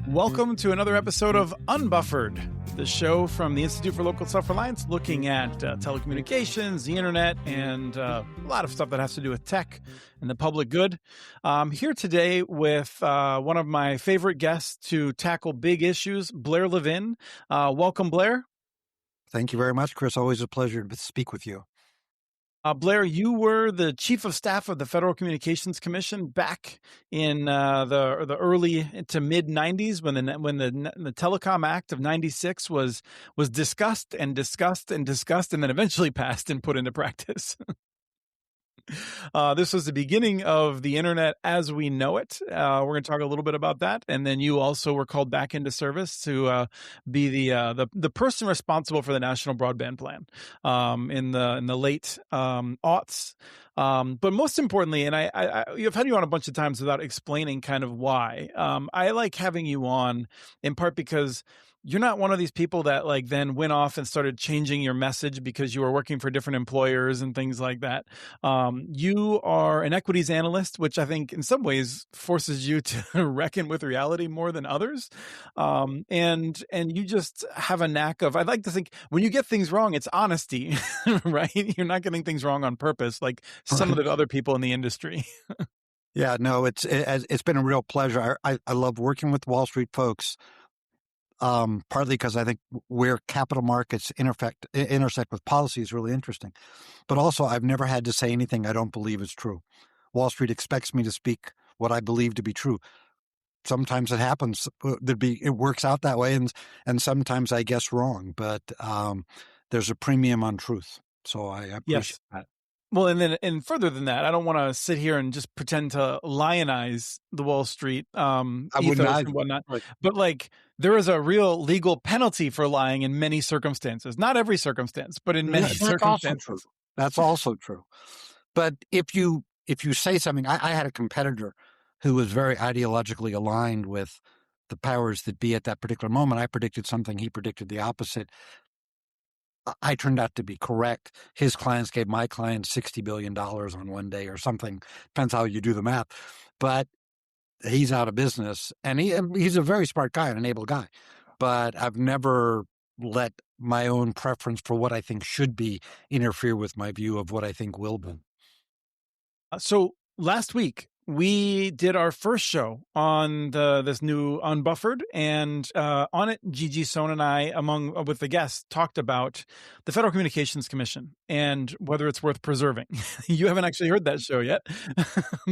Welcome to another episode of Unbuffered, the show from the Institute for Local Self-Reliance looking at telecommunications, the internet, and a lot of stuff that has to do with tech and the public good. I'm here today with one of my favorite guests to tackle big issues, Blair Levin. Welcome, Blair. Thank you very much, Chris. Always a pleasure to speak with you. Blair, you were the chief of staff of the Federal Communications Commission back in the early to mid '90s when the Telecom Act of '96 was discussed and then eventually passed and put into practice. This was the beginning of the internet as we know it. We're going to talk a little bit about that, and then you also were called back into service to be the person responsible for the National Broadband Plan in the late aughts. But most importantly, and I've had you on a bunch of times without explaining kind of why. I like having you on in part because you're not one of these people that like then went off and started changing your message because you were working for different employers and things like that. You are an equities analyst, which I think in some ways forces you to reckon with reality more than others. And you just have a knack of, I'd like to think when you get things wrong, it's honesty, right? You're not getting things wrong on purpose, like some of the other people in the industry. Yeah, no, it's been a real pleasure. I love working with Wall Street folks. Partly because I think where capital markets intersect with policy is really interesting. But also, I've never had to say anything I don't believe is true. Wall Street expects me to speak what I believe to be true. Sometimes it happens. It works out that way, and sometimes I guess wrong. But there's a premium on truth. So I appreciate that. Well, and further than that, I don't want to sit here and just pretend to lionize the Wall Street ethos and whatnot. Right. But like, there is a real legal penalty for lying in many circumstances. Not every circumstance, but in many circumstances. That's also true. But if you say something, I had a competitor who was very ideologically aligned with the powers that be at that particular moment. I predicted something, he predicted the opposite. I turned out to be correct. His clients gave my clients $60 billion on one day or something. Depends how you do the math. But he's out of business. And he's a very smart guy, an able guy. But I've never let my own preference for what I think should be interfere with my view of what I think will be. So last week, we did our first show on this new Unbuffered, and on it, Gigi Sohn and I, with the guests, talked about the Federal Communications Commission and whether it's worth preserving. You haven't actually heard that show yet,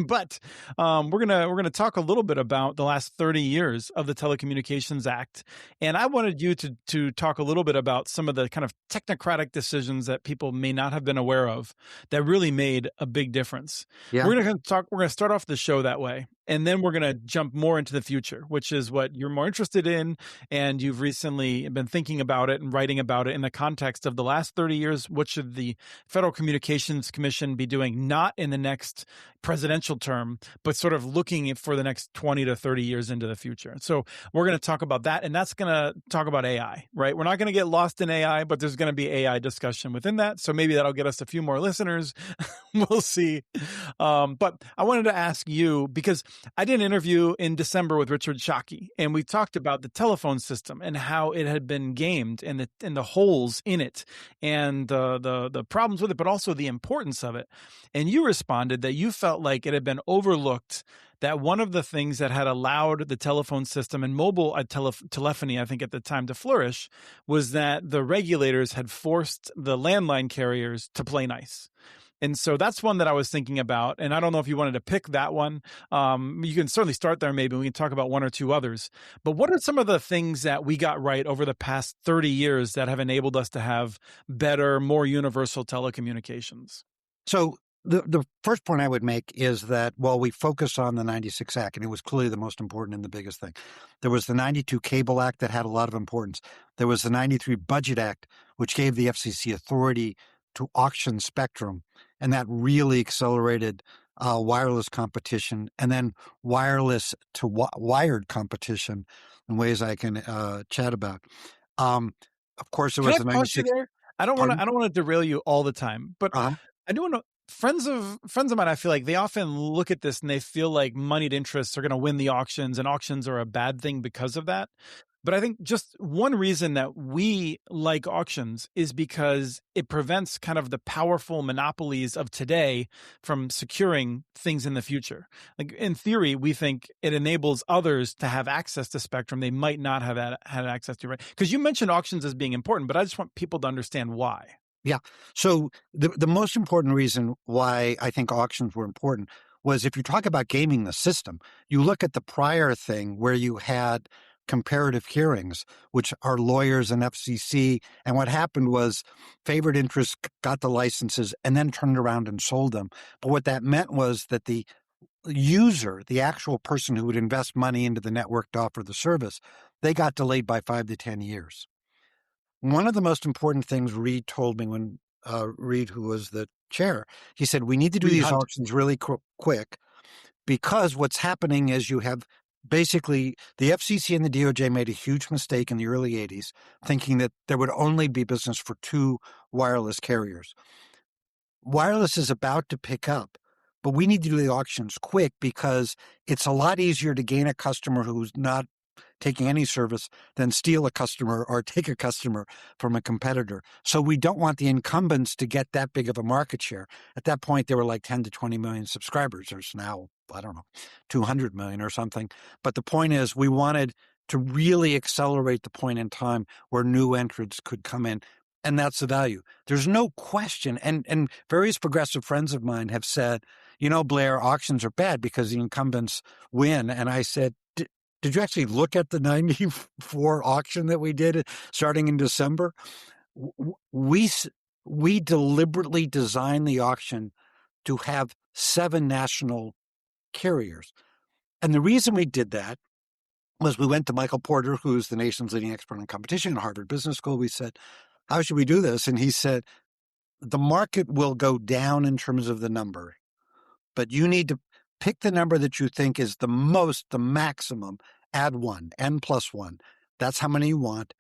but we're gonna talk a little bit about the last 30 years of the Telecommunications Act, and I wanted you to talk a little bit about some of the kind of technocratic decisions that people may not have been aware of that really made a big difference. Yeah. We're gonna start off the show that way, and then we're going to jump more into the future, which is what you're more interested in, and you've recently been thinking about it and writing about it in the context of the last 30 years. What should the Federal Communications Commission be doing, not in the next presidential term, but sort of looking for the next 20 to 30 years into the future? So we're going to talk about that, and that's going to talk about AI, right? We're not going to get lost in AI, but there's going to be AI discussion within that, so maybe that'll get us a few more listeners. We'll see. But I wanted to ask you, because I did an interview in December with Richard Shockey, and we talked about the telephone system and how it had been gamed and the holes in it and the problems with it, but also the importance of it. And you responded that you felt like it had been overlooked, that one of the things that had allowed the telephone system and mobile telephony, I think at the time, to flourish was that the regulators had forced the landline carriers to play nice. And so that's one that I was thinking about. And I don't know if you wanted to pick that one. You can certainly start there. Maybe we can talk about one or two others. But what are some of the things that we got right over the past 30 years that have enabled us to have better, more universal telecommunications? So the first point I would make is that while we focus on the 96 Act, and it was clearly the most important and the biggest thing, there was the 92 Cable Act that had a lot of importance. There was the 93 Budget Act, which gave the FCC authority to auction spectrum, and that really accelerated wireless competition, and then wireless to wired competition in ways I can chat about. Of course, there Can was I the pause you 96. there? I don't want to. Pardon? I don't want to derail you all the time, but Uh-huh. I do want to. Friends of mine, I feel like they often look at this and they feel like moneyed interests are going to win the auctions, and auctions are a bad thing because of that. But I think just one reason that we like auctions is because it prevents kind of the powerful monopolies of today from securing things in the future. Like in theory, we think it enables others to have access to spectrum they might not have had access to, right? Because you mentioned auctions as being important, but I just want people to understand why. Yeah. So the most important reason why I think auctions were important was if you talk about gaming the system, you look at the prior thing where you had comparative hearings, which are lawyers and FCC. And what happened was favored interests got the licenses and then turned around and sold them. But what that meant was that the user, the actual person who would invest money into the network to offer the service, they got delayed by 5 to 10 years. One of the most important things Reed told me when Reed, who was the chair, he said, we need to do Reed these Hunt. auctions really quick because what's happening is you have basically the FCC and the DOJ made a huge mistake in the early 80s, thinking that there would only be business for two wireless carriers. Wireless is about to pick up, but we need to do the auctions quick because it's a lot easier to gain a customer who's not taking any service than steal a customer or take a customer from a competitor. So we don't want the incumbents to get that big of a market share. At that point, there were like 10 to 20 million subscribers. There's now, I don't know, 200 million or something. But the point is, we wanted to really accelerate the point in time where new entrants could come in. And that's the value. There's no question. And various progressive friends of mine have said, Blair, auctions are bad because the incumbents win. And I said, did you actually look at the 94 auction that we did starting in December? We deliberately designed the auction to have 7 national carriers. And the reason we did that was we went to Michael Porter, who's the nation's leading expert on competition at Harvard Business School. We said, how should we do this? And he said, the market will go down in terms of the number, but you need to pick the number that you think is the maximum, add 1, n plus 1. That's how many you want.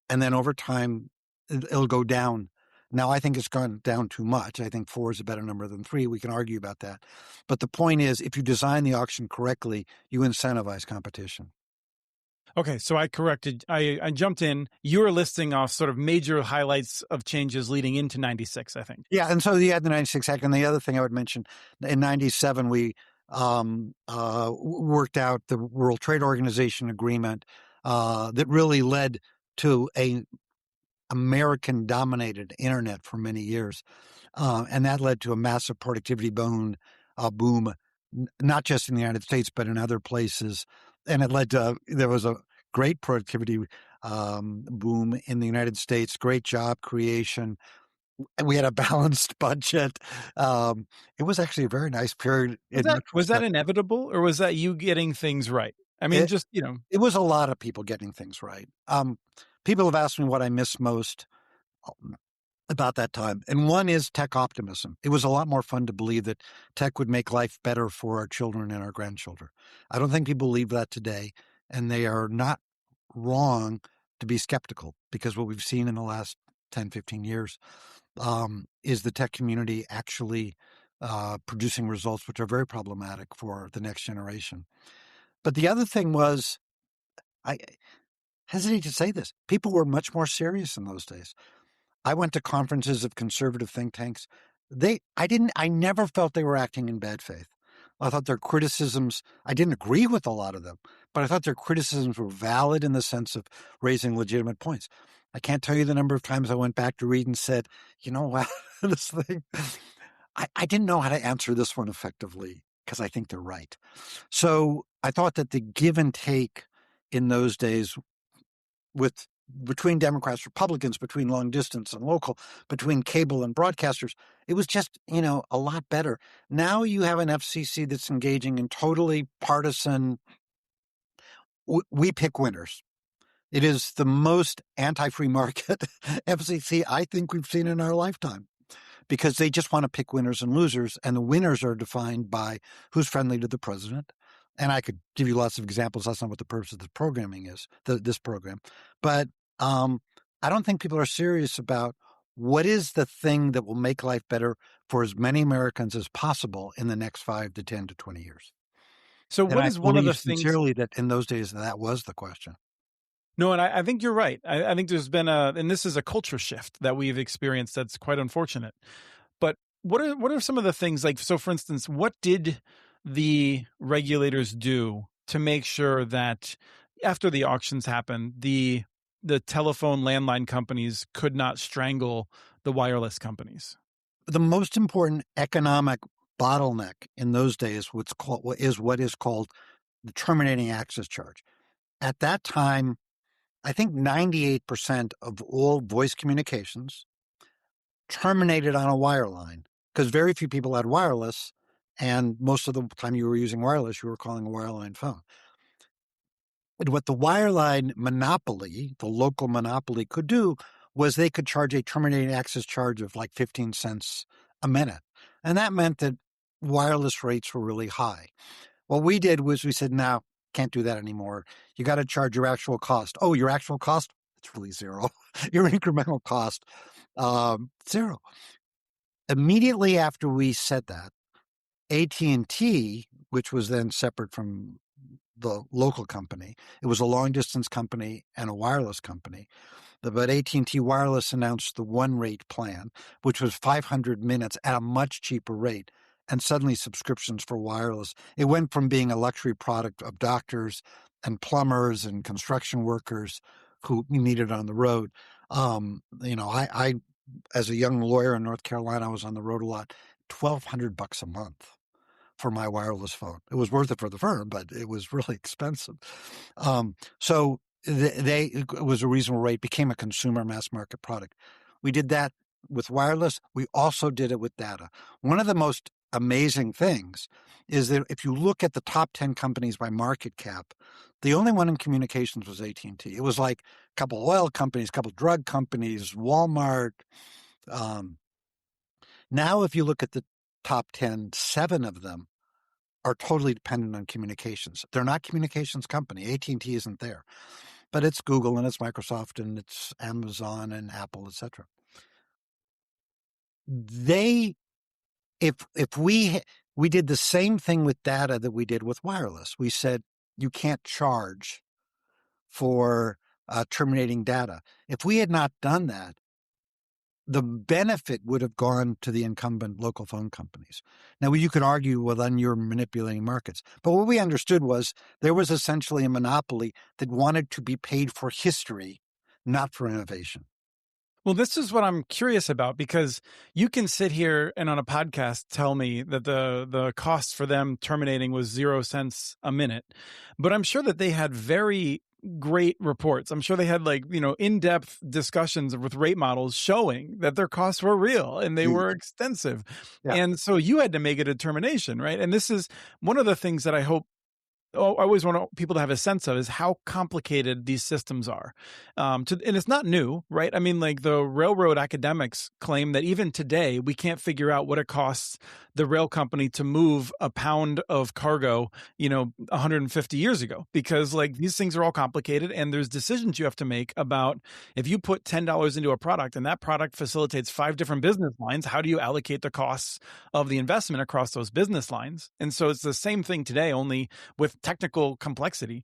And then over time, it'll go down. Now, I think it's gone down too much. I think 4 is a better number than 3. We can argue about that. But the point is, if you design the auction correctly, you incentivize competition. Okay, so I jumped in. You were listing off sort of major highlights of changes leading into 96, I think. Yeah, and so you had the 96 Act. And the other thing I would mention, in 97, we worked out the World Trade Organization agreement that really led to a American-dominated internet for many years. And that led to a massive productivity boom, not just in the United States, but in other places. And it led to, there was a great productivity boom in the United States, great job creation. And we had a balanced budget. It was actually a very nice period in Was that retrospect. inevitable, or was that you getting things right? I mean, It, just, it was a lot of people getting things right. People have asked me what I miss most about that time. And one is tech optimism. It was a lot more fun to believe that tech would make life better for our children and our grandchildren. I don't think people believe that today, and they are not wrong to be skeptical, because what we've seen in the last 10, 15 years is the tech community actually producing results which are very problematic for the next generation. But the other thing was, I hesitate to say this, people were much more serious in those days. I went to conferences of conservative think tanks. I never felt they were acting in bad faith. I thought their criticisms, I didn't agree with a lot of them, but I thought their criticisms were valid in the sense of raising legitimate points. I can't tell you the number of times I went back to Reed and said, what, this thing, I didn't know how to answer this one effectively because I think they're right. So I thought that the give and take in those days between Democrats, Republicans, between long distance and local, between cable and broadcasters, it was just, a lot better. Now you have an FCC that's engaging in totally partisan, we pick winners. It is the most anti-free market FCC I think we've seen in our lifetime. because they just want to pick winners and losers, and the winners are defined by who's friendly to the president. And I could give you lots of examples. That's not what the purpose of the programming is, this program. But I don't think people are serious about what is the thing that will make life better for as many Americans as possible in the next 5 to 10 to 20 years. So And what I is one of the believe things? sincerely that in those days that was the question. No, and I think you're right. I think there's been and this is a culture shift that we've experienced that's quite unfortunate. But what are some of the things, like, so for instance, what did the regulators do to make sure that after the auctions happened, the telephone landline companies could not strangle the wireless companies? The most important economic bottleneck in those days is what is called the terminating access charge. At that time, I think 98% of all voice communications terminated on a wireline, because very few people had wireless, and most of the time you were using wireless, you were calling a wireline phone. But what the wireline monopoly, the local monopoly, could do was they could charge a terminating access charge of like 15 cents a minute. And that meant that wireless rates were really high. What we did was we said, no, can't do that anymore. You got to charge your actual cost. Oh, your actual cost? It's really zero. Your incremental cost, zero. Immediately after we said that, AT&T, which was then separate from the local company, it was a long distance company and a wireless company. But AT&T Wireless announced the one rate plan, which was 500 minutes at a much cheaper rate. And suddenly subscriptions for wireless, it went from being a luxury product of doctors and plumbers and construction workers who needed on the road. I as a young lawyer in North Carolina, I was on the road a lot, $1,200 a month for my wireless phone. It was worth it for the firm, but it was really expensive. So it was a reasonable rate, became a consumer mass market product. We did that with wireless. We also did it with data. One of the most amazing things is that if you look at the top 10 companies by market cap, the only one in communications was AT&T. It was like a couple of oil companies, a couple of drug companies, Walmart. Now, if you look at the top 10, 7 of them are totally dependent on communications. They're not communications company. AT&T isn't there, but it's Google and it's Microsoft and it's Amazon and Apple, etc. If we did the same thing with data that we did with wireless. We said you can't charge for terminating data. If we had not done that, the benefit would have gone to the incumbent local phone companies. Now, you could argue, well, then you're manipulating markets. But what we understood was there was essentially a monopoly that wanted to be paid for history, not for innovation. Well, this is what I'm curious about, because you can sit here and on a podcast tell me that the cost for them terminating was 0 cents a minute, but I'm sure that they had very great reports. I'm sure they had, like, in-depth discussions with rate models showing that their costs were real and they were extensive. Yeah. And so you had to make a determination, right? And this is one of the things that I always want people to have a sense of, is how complicated these systems are. And it's not new, right? I mean, like, the railroad academics claim that even today, we can't figure out what it costs the rail company to move a pound of cargo, 150 years ago, because, like, these things are all complicated and there's decisions you have to make about, if you put $10 into a product and that product facilitates 5 different business lines, how do you allocate the costs of the investment across those business lines? And so it's the same thing today, only with technical complexity.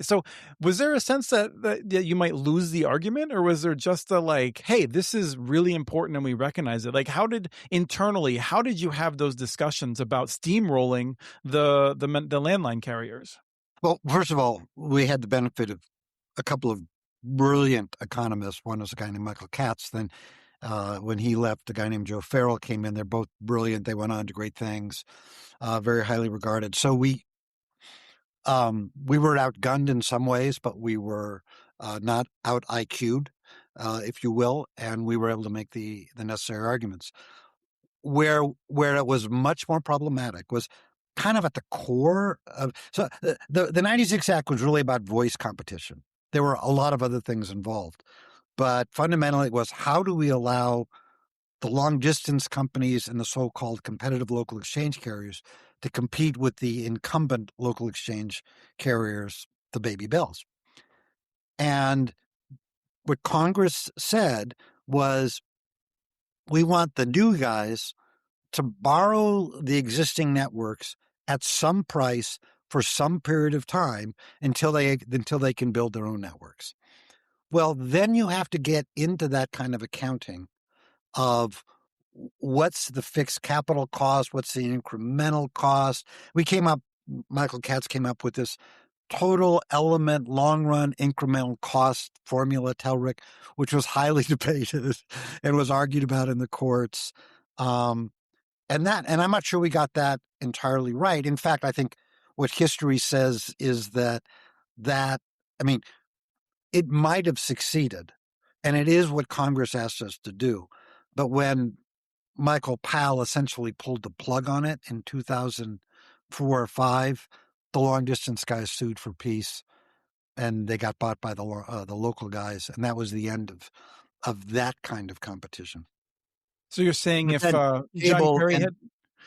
So was there a sense that you might lose the argument, or was there just a, like, hey, this is really important and we recognize it? Like, how did you have those discussions about steamrolling the landline carriers? Well, first of all, we had the benefit of a couple of brilliant economists. One was a guy named Michael Katz. Then when he left, a guy named Joe Farrell came in. They're both brilliant. They went on to great things, very highly regarded. So we were outgunned in some ways, but we were not out IQ'd, if you will, and we were able to make the necessary arguments. Where it was much more problematic was kind of at the core of, so the 96 Act was really about voice competition. There were a lot of other things involved, but fundamentally it was, how do we allow the long-distance companies and the so-called competitive local exchange carriers to compete with the incumbent local exchange carriers, the baby bills. And what Congress said was, we want the new guys to borrow the existing networks at some price for some period of time until they can build their own networks. Well, then you have to get into that kind of accounting of what's the fixed capital cost, what's the incremental cost. Michael Katz came up with this total element long run incremental cost formula, TELRIC, which was highly debated and was argued about in the courts. And I'm not sure we got that entirely right. In fact, I think what history says is that it might have succeeded, and it is what Congress asked us to do. But when Michael Powell essentially pulled the plug on it in 2004 or 5, the long distance guys sued for peace, and they got bought by the local guys, and that was the end of that kind of competition. So you're saying But if then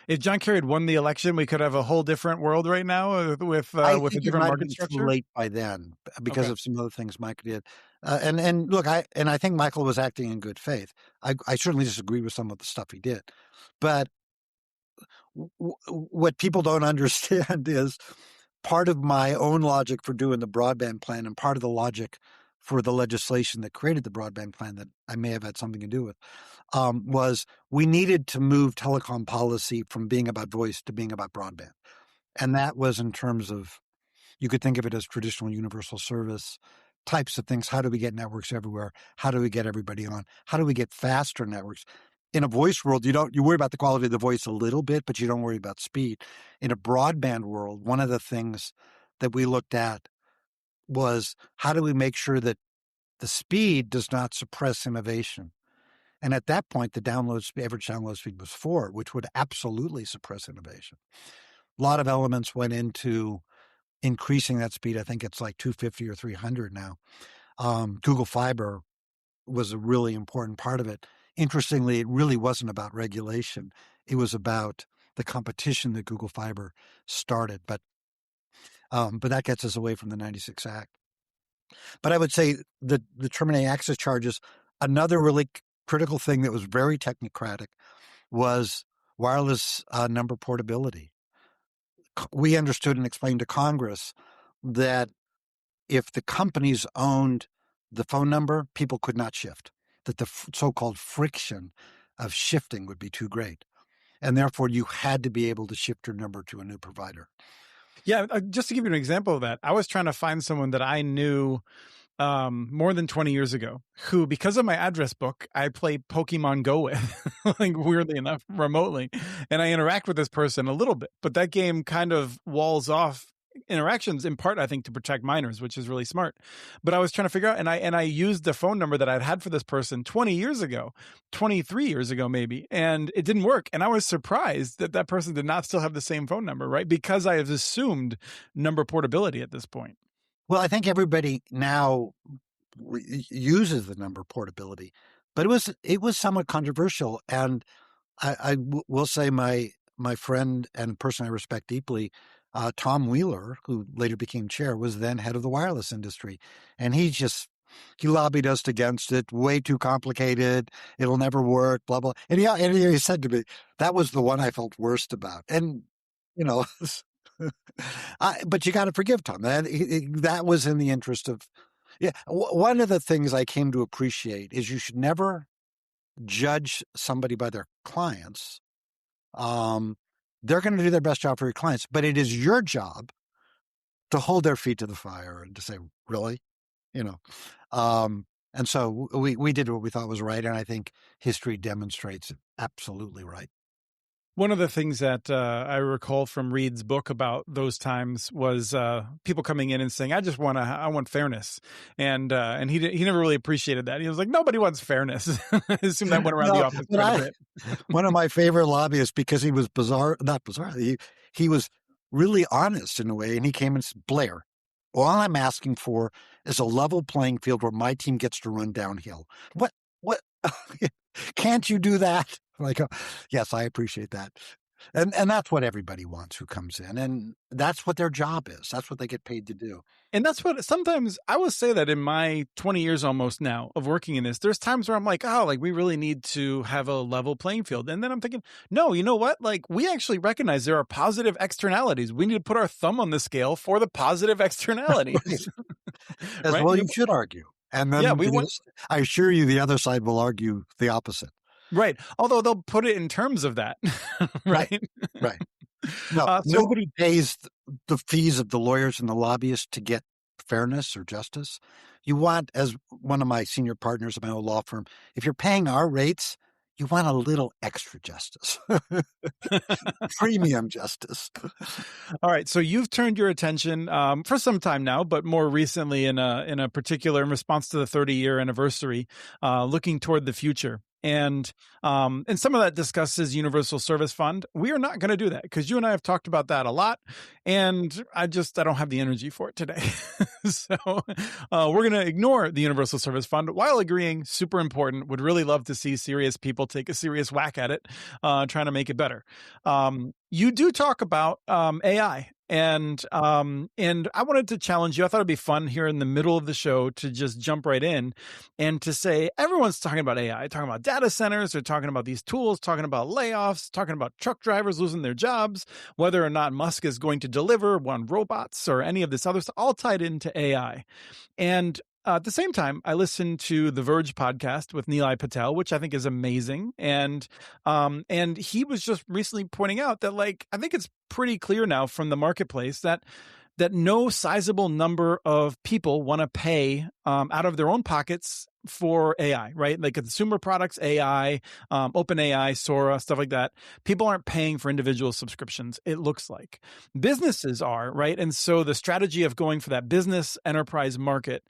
if John Kerry had won the election, we could have a whole different world right now with I a think it different might have market been too structure. late by then because Okay. of some other things Mike did. And look, I think Michael was acting in good faith. I certainly disagree with some of the stuff he did, but what people don't understand is part of my own logic for doing the broadband plan and part of the logic for the legislation that created the broadband plan that I may have had something to do with was we needed to move telecom policy from being about voice to being about broadband. And that was in terms of, you could think of it as traditional universal service types of things. How do we get networks everywhere? How do we get everybody on? How do we get faster networks? In a voice world, you worry about the quality of the voice a little bit, but you don't worry about speed. In a broadband world, one of the things that we looked at was how do we make sure that the speed does not suppress innovation? And at that point, the average download speed was 4, which would absolutely suppress innovation. A lot of elements went into increasing that speed. I think it's like 250 or 300 now. Google Fiber was a really important part of it. Interestingly, it really wasn't about regulation. It was about the competition that Google Fiber started. But that gets us away from the 96 Act. But I would say the terminating access charges, another really critical thing that was very technocratic was wireless number portability. We understood and explained to Congress that if the companies owned the phone number, people could not shift, that the so-called friction of shifting would be too great. And therefore, you had to be able to shift your number to a new provider. Yeah, just to give you an example of that, I was trying to find someone that I knew more than 20 years ago who, because of my address book, I play Pokemon Go with, like weirdly enough, remotely. And I interact with this person a little bit, but that game kind of walls off interactions in part, I think, to protect minors, which is really smart. But I was trying to figure out, and I used the phone number that I'd had for this person 20 years ago, 23 years ago, maybe, and it didn't work. And I was surprised that that person did not still have the ssame phone number, right? Because I have assumed number portability at this point. Well, I think everybody now uses the number portability, but it was somewhat controversial. And I will say my friend and person I respect deeply, Tom Wheeler, who later became chair, was then head of the wireless industry. And he lobbied us against it. Way too complicated. It'll never work, blah, blah. And he said to me, that was the one I felt worst about. And, but you got to forgive Tom. That was in the interest of, yeah. One of the things I came to appreciate is you should never judge somebody by their clients. They're going to do their best job for your clients, but it is your job to hold their feet to the fire and to say, really, and so we did what we thought was right. And I think history demonstrates it absolutely right. One of the things that I recall from Reed's book about those times was people coming in and saying, I want fairness. And he never really appreciated that. He was like, nobody wants fairness. I assume that went around the office quite a bit. One of my favorite lobbyists, because he was not bizarre. He was really honest in a way. And he came and said, Blair, all I'm asking for is a level playing field where my team gets to run downhill. What? Can't you do that? Like, yes, I appreciate that. And that's what everybody wants who comes in. And that's what their job is. That's what they get paid to do. And that's what sometimes I will say that in my 20 years almost now of working in this, there's times where I'm like, oh, like we really need to have a level playing field. And then I'm thinking, no, you know what? Like we actually recognize there are positive externalities. We need to put our thumb on the scale for the positive Right. externalities. As Right? well, you should argue. And Yeah, then we want I assure you, the other side will argue the opposite. right. Although they'll put it in terms of that. Right. Right. Right. No, So nobody pays the fees of the lawyers and the lobbyists to get fairness or justice. You want, as one of my senior partners at my old law firm, if you're paying our rates, you want a little extra justice, premium justice. all right, so you've turned your attention for some time now, but more recently in a particular in response to the 30-year anniversary, looking toward the future. And some of that discusses Universal Service Fund. We are not going to do that because you and I have talked about that a lot, and I don't have the energy for it today. So we're going to ignore the Universal Service Fund while agreeing super important. Would really love to see serious people take a serious whack at it, trying to make it better. You do talk about AI. And I wanted to challenge you. I thought it'd be fun here in the middle of the show to just jump right in and to say everyone's talking about AI, talking about data centers, they're talking about these tools, talking about layoffs, talking about truck drivers losing their jobs, whether or not Musk is going to deliver on robots or any of this other stuff, all tied into AI. And at the same time, I listened to the Verge podcast with Nilay Patel, which I think is amazing. And he was just recently pointing out that, like, I think it's pretty clear now from the marketplace that no sizable number of people want to pay out of their own pockets for AI, right? Like consumer products, AI, OpenAI, Sora, stuff like that. People aren't paying for individual subscriptions, it looks like. Businesses are, right? And so the strategy of going for that business enterprise market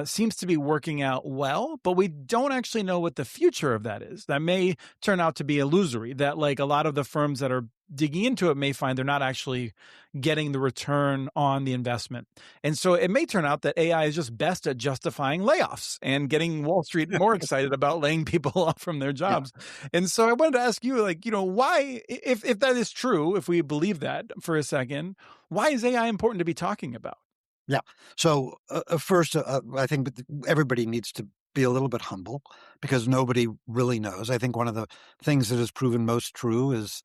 seems to be working out well, but we don't actually know what the future of that is. That may turn out to be illusory, that like a lot of the firms that are digging into it may find they're not actually getting the return on the investment. And so it may turn out that AI is just best at justifying layoffs and getting Wall Street more excited about laying people off from their Yeah. jobs. And so I wanted to ask you, like, why, if that is true, if we believe that for a second, why is AI important to be talking about? Yeah. So first, I think everybody needs to be a little bit humble because nobody really knows. I think one of the things that has proven most true is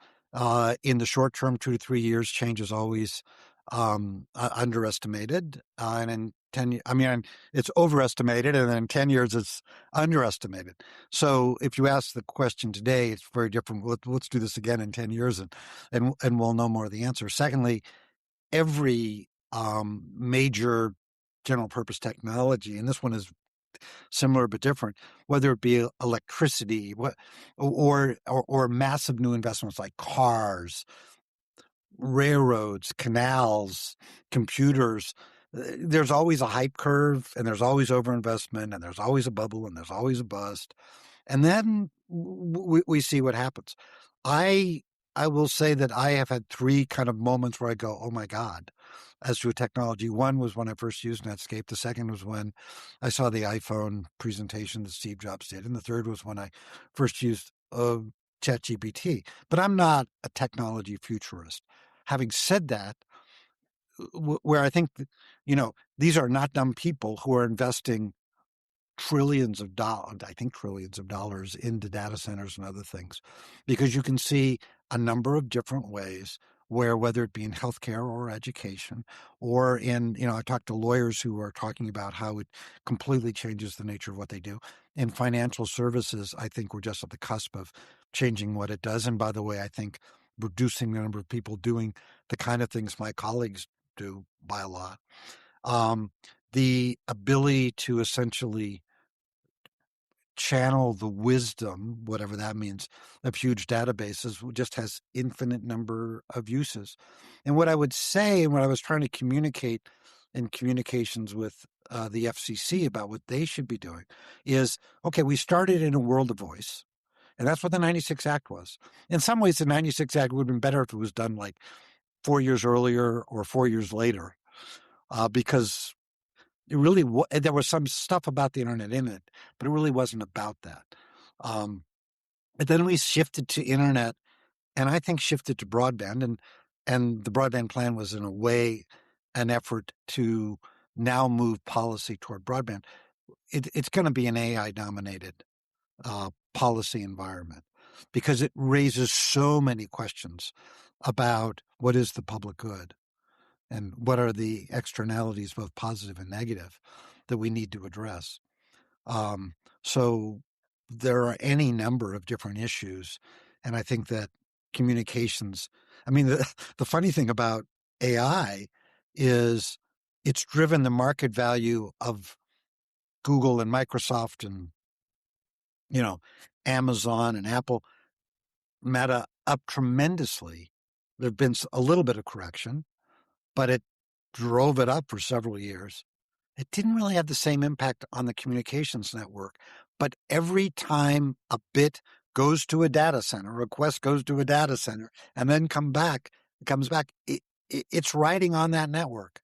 in the short term, 2 to 3 years, change is always underestimated. And in 10, I mean, it's overestimated, and then in 10 years, it's underestimated. So if you ask the question today, it's very different. Let's do this again in 10 years, and we'll know more of the answer. Secondly, every major general purpose technology, and this one is similar but different, whether it be electricity, or massive new investments like cars, railroads, canals, computers. There's always a hype curve, and there's always overinvestment, and there's always a bubble, and there's always a bust. And then we see what happens. I will say that I have had 3 kind of moments where I go, oh my God, as to a technology. One was when I first used Netscape. The second was when I saw the iPhone presentation that Steve Jobs did. And the third was when I first used ChatGPT. But I'm not a technology futurist. Having said that, where I think, these are not dumb people who are investing trillions of dollars, I think trillions of dollars into data centers and other things, because you can see a number of different ways where, whether it be in healthcare or education, or in, I talked to lawyers who are talking about how it completely changes the nature of what they do. In financial services, I think we're just at the cusp of changing what it does. And by the way, I think reducing the number of people doing the kind of things my colleagues do by a lot. The ability to essentially channel the wisdom, whatever that means, of huge databases just has infinite number of uses. And what I would say, and what I was trying to communicate in communications with the FCC about what they should be doing is, okay, we started in a world of voice, and that's what the 96 Act was. In some ways, the 96 Act would have been better if it was done like 4 years earlier or 4 years later, because it really there was some stuff about the internet in it, but it really wasn't about that. But then we shifted to internet, and I think shifted to broadband, and the broadband plan was in a way an effort to now move policy toward broadband. It's going to be an AI dominated policy environment because it raises so many questions about what is the public good and what are the externalities, both positive and negative, that we need to address. So there are any number of different issues, and I think that communications. I mean, the funny thing about AI is it's driven the market value of Google and Microsoft and Amazon and Apple, Meta up tremendously. There've been a little bit of correction, but it drove it up for several years. It didn't really have the same impact on the communications network, but every time a bit goes to a data center, a request goes to a data center, and then comes back, it's riding on that network.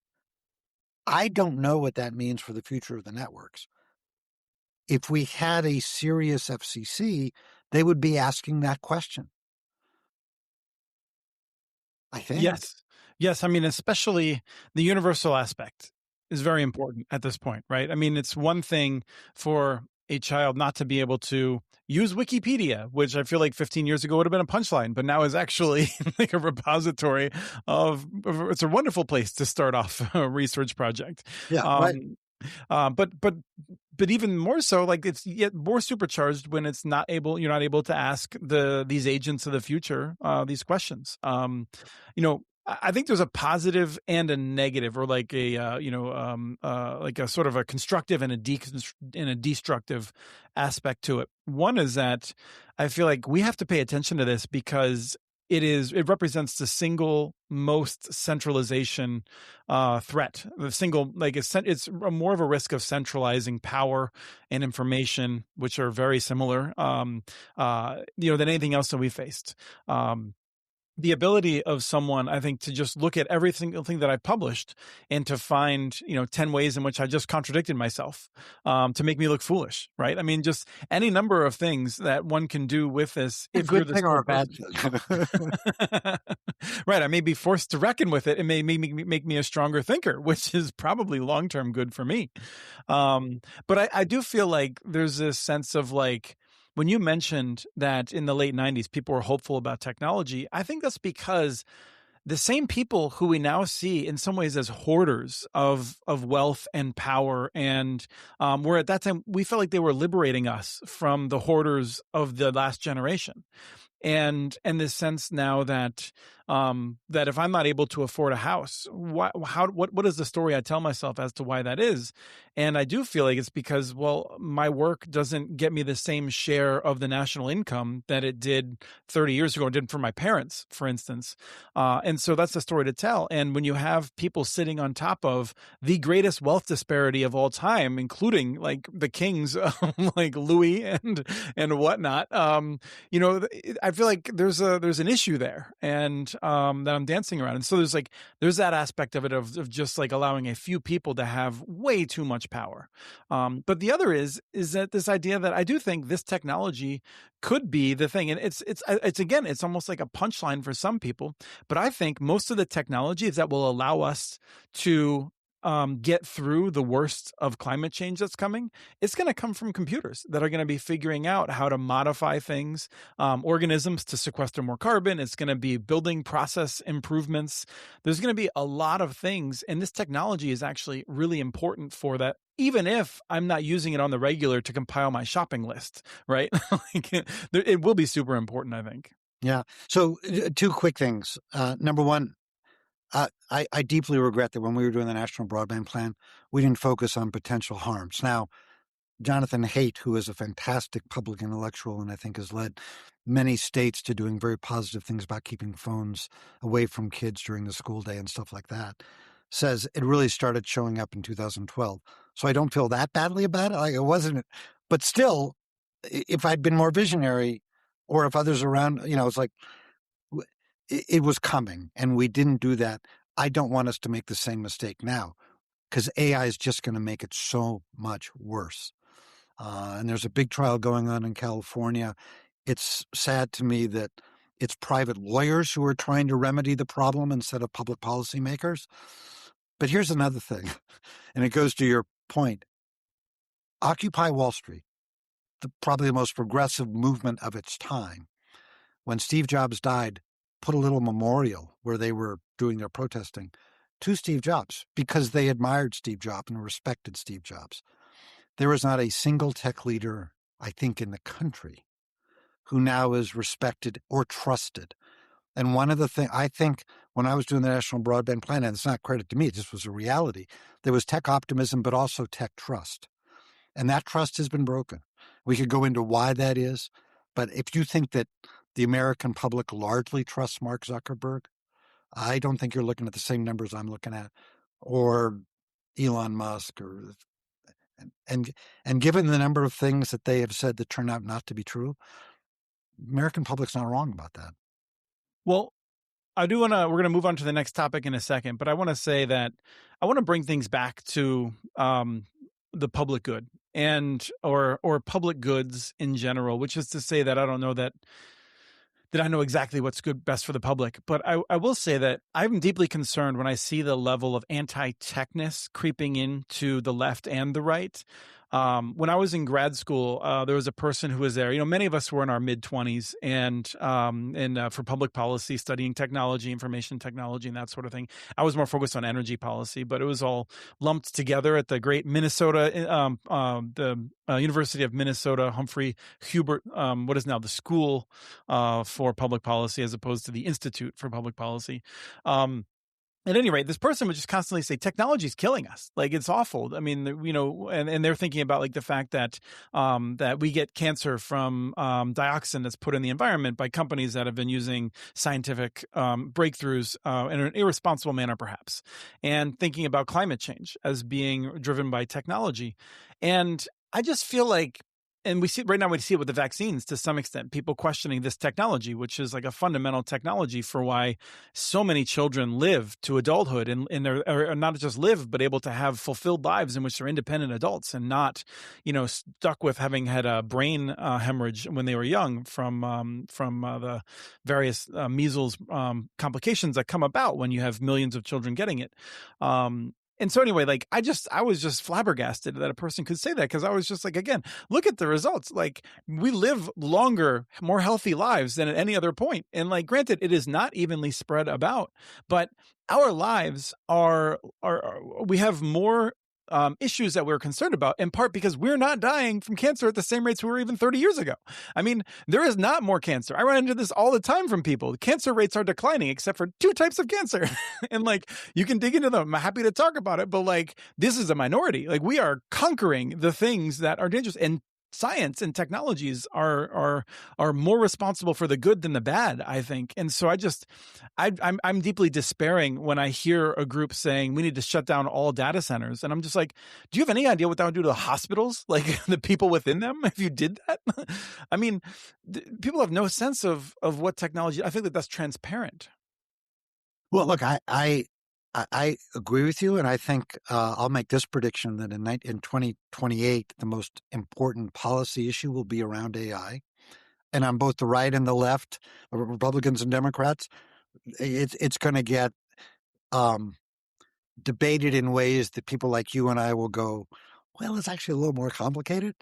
I don't know what that means for the future of the networks. If we had a serious FCC, they would be asking that question, I think. Yes. I mean, especially the universal aspect is very important at this point, right? I mean, it's one thing for a child not to be able to use Wikipedia, which I feel like 15 years ago would have been a punchline, but now is actually like a repository it's a wonderful place to start off a research project. Yeah, right. But even more so, like it's yet more supercharged when you're not able to ask these agents of the future these questions. I think there's a positive and a negative, or like like a sort of a constructive and a destructive aspect to it. One is that I feel like we have to pay attention to this because it represents the single most centralization threat. The single, like it's more of a risk of centralizing power and information, which are very similar, than anything else that we faced. The ability of someone, I think, to just look at every single thing that I published and to find, 10 ways in which I just contradicted myself, to make me look foolish, right? I mean, just any number of things that one can do with this. A If you're good the thing or a smart bad person. thing. Right. I may be forced to reckon with it. It may make me a stronger thinker, which is probably long-term good for me. But I do feel like there's this sense of like, when you mentioned that in the late 90s, people were hopeful about technology, I think that's because the same people who we now see in some ways as hoarders of wealth and power, and were at that time, we felt like they were liberating us from the hoarders of the last generation. And this sense now that that if I'm not able to afford a house, what is the story I tell myself as to why that is? And I do feel like it's because, well, my work doesn't get me the same share of the national income that it did 30 years ago, and did for my parents, for instance. And so that's the story to tell. And when you have people sitting on top of the greatest wealth disparity of all time, including like the kings, like Louis and whatnot, I feel like there's an issue there, and that I'm dancing around. And so there's that aspect of it of just like allowing a few people to have way too much power. But the other is that this idea that I do think this technology could be the thing, and it's again, it's almost like a punchline for some people. But I think most of the technologies that will allow us to get through the worst of climate change that's coming, it's going to come from computers that are going to be figuring out how to modify things, organisms to sequester more carbon. It's going to be building process improvements. There's going to be a lot of things, and this technology is actually really important for that, even if I'm not using it on the regular to compile my shopping list, right? It will be super important, I think. Yeah. So two quick things. Number one, I deeply regret that when we were doing the National Broadband Plan, we didn't focus on potential harms. Now, Jonathan Haidt, who is a fantastic public intellectual and I think has led many states to doing very positive things about keeping phones away from kids during the school day and stuff like that, says it really started showing up in 2012. So I don't feel that badly about it. Like it wasn't, but still, if I'd been more visionary, or if others around, it's like it was coming and we didn't do that. I don't want us to make the same mistake now, because AI is just going to make it so much worse. And there's a big trial going on in California. It's sad to me that it's private lawyers who are trying to remedy the problem instead of public policymakers. But here's another thing, and it goes to your point. Occupy Wall Street, probably the most progressive movement of its time, when Steve Jobs died, put a little memorial where they were doing their protesting to Steve Jobs because they admired Steve Jobs and respected Steve Jobs. There is not a single tech leader, I think, in the country who now is respected or trusted. And one of the things, I think, when I was doing the National Broadband Plan, and it's not credit to me, it just was a reality, there was tech optimism, but also tech trust. And that trust has been broken. We could go into why that is, but if you think that the American public largely trusts Mark Zuckerberg, I don't think you're looking at the same numbers I'm looking at, or Elon Musk, or and given the number of things that they have said that turn out not to be true, American public's not wrong about that. Well, we're going to move on to the next topic in a second, but I want to say that I want to bring things back to the public good or public goods in general, which is to say that I don't know that I know exactly what's best for the public. But I will say that I'm deeply concerned when I see the level of anti-techness creeping into the left and the right. When I was in grad school, there was a person who was there. You know, many of us were in our mid-20s and for public policy, studying technology, information technology, and that sort of thing. I was more focused on energy policy, but it was all lumped together at the great Minnesota, the University of Minnesota, Humphrey Hubert, what is now the School for Public Policy, as opposed to the Institute for Public Policy. At any rate, this person would just constantly say, technology is killing us. Like, it's awful. I mean, you know, and they're thinking about like the fact that that we get cancer from dioxin that's put in the environment by companies that have been using scientific breakthroughs in an irresponsible manner, perhaps, and thinking about climate change as being driven by technology. And I just feel like, and we see right now, we see it with the vaccines to some extent, people questioning this technology, which is like a fundamental technology for why so many children live to adulthood and they're not just live, but able to have fulfilled lives in which they're independent adults and not, you know, stuck with having had a brain hemorrhage when they were young from the various measles complications that come about when you have millions of children getting it. And so anyway, like I was just flabbergasted that a person could say that, because I was just like, again, look at the results. Like, we live longer, more healthy lives than at any other point. And like, granted, it is not evenly spread about, but our lives are we have more issues that we're concerned about, in part because we're not dying from cancer at the same rates we were even 30 years ago. I mean, there is not more cancer. I run into this all the time from people. Cancer rates are declining except for 2 types of cancer. And like, you can dig into them. I'm happy to talk about it, but like, this is a minority. Like, we are conquering the things that are dangerous, and science and technologies are more responsible for the good than the bad, I think. And so I'm deeply despairing when I hear a group saying we need to shut down all data centers. And I'm just like, do you have any idea what that would do to the hospitals? Like, the people within them, if you did that? I mean, people have no sense of what technology, I think that's transparent. Well, look, I agree with you, and I think I'll make this prediction that in 2028, the most important policy issue will be around AI. And on both the right and the left, Republicans and Democrats, it's going to get debated in ways that people like you and I will go, well, it's actually a little more complicated.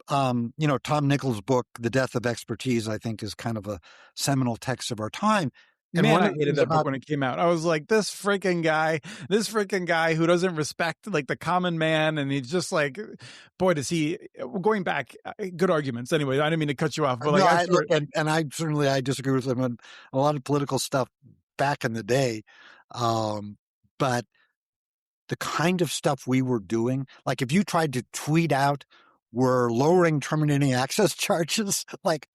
You know, Tom Nichols' book, The Death of Expertise, I think is kind of a seminal text of our time. And man, I hated that book when it came out. I was like, this freaking guy who doesn't respect like the common man. And he's just like, boy, does he, going back, good arguments. Anyway, I didn't mean to cut you off, but like, I disagree with him on a lot of political stuff back in the day. But the kind of stuff we were doing, like if you tried to tweet out, we're lowering terminating access charges, like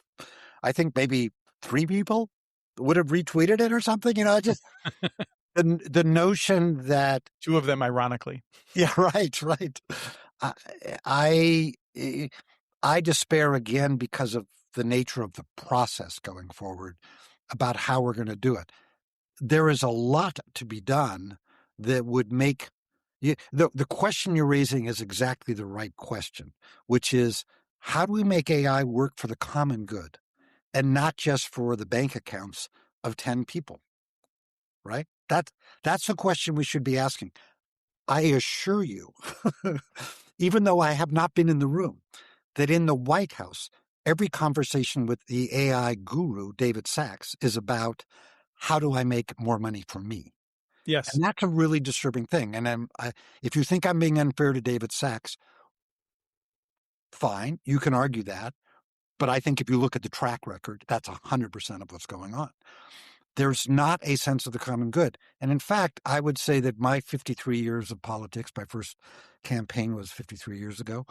I think maybe 3 people would have retweeted it or something, you know, just the notion that 2 of them, ironically. Yeah, right. I despair again because of the nature of the process going forward about how we're going to do it. There is a lot to be done that would make the question you're raising is exactly the right question, which is, how do we make AI work for the common good? and not just for the bank accounts of 10 people, right? That's the question we should be asking. I assure you, even though I have not been in the room, that in the White House, every conversation with the AI guru, David Sachs, is about how do I make more money for me? Yes. And that's a really disturbing thing. And if you think I'm being unfair to David Sachs, fine, you can argue that. But I think if you look at the track record, that's 100% of what's going on. There's not a sense of the common good. And in fact, I would say that my 53 years of politics, my first campaign was 53 years ago.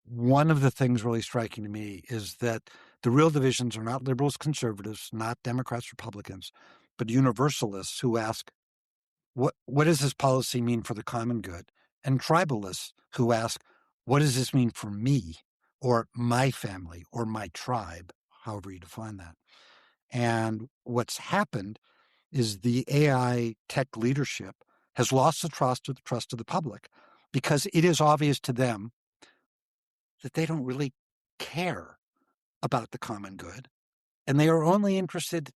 One of the things really striking to me is that the real divisions are not liberals, conservatives, not Democrats, Republicans, but universalists who ask, what does this policy mean for the common good? And tribalists who ask, what does this mean for me or my family or my tribe, however you define that? And what's happened is the AI tech leadership has lost the trust of the public because it is obvious to them that they don't really care about the common good, and they are only interested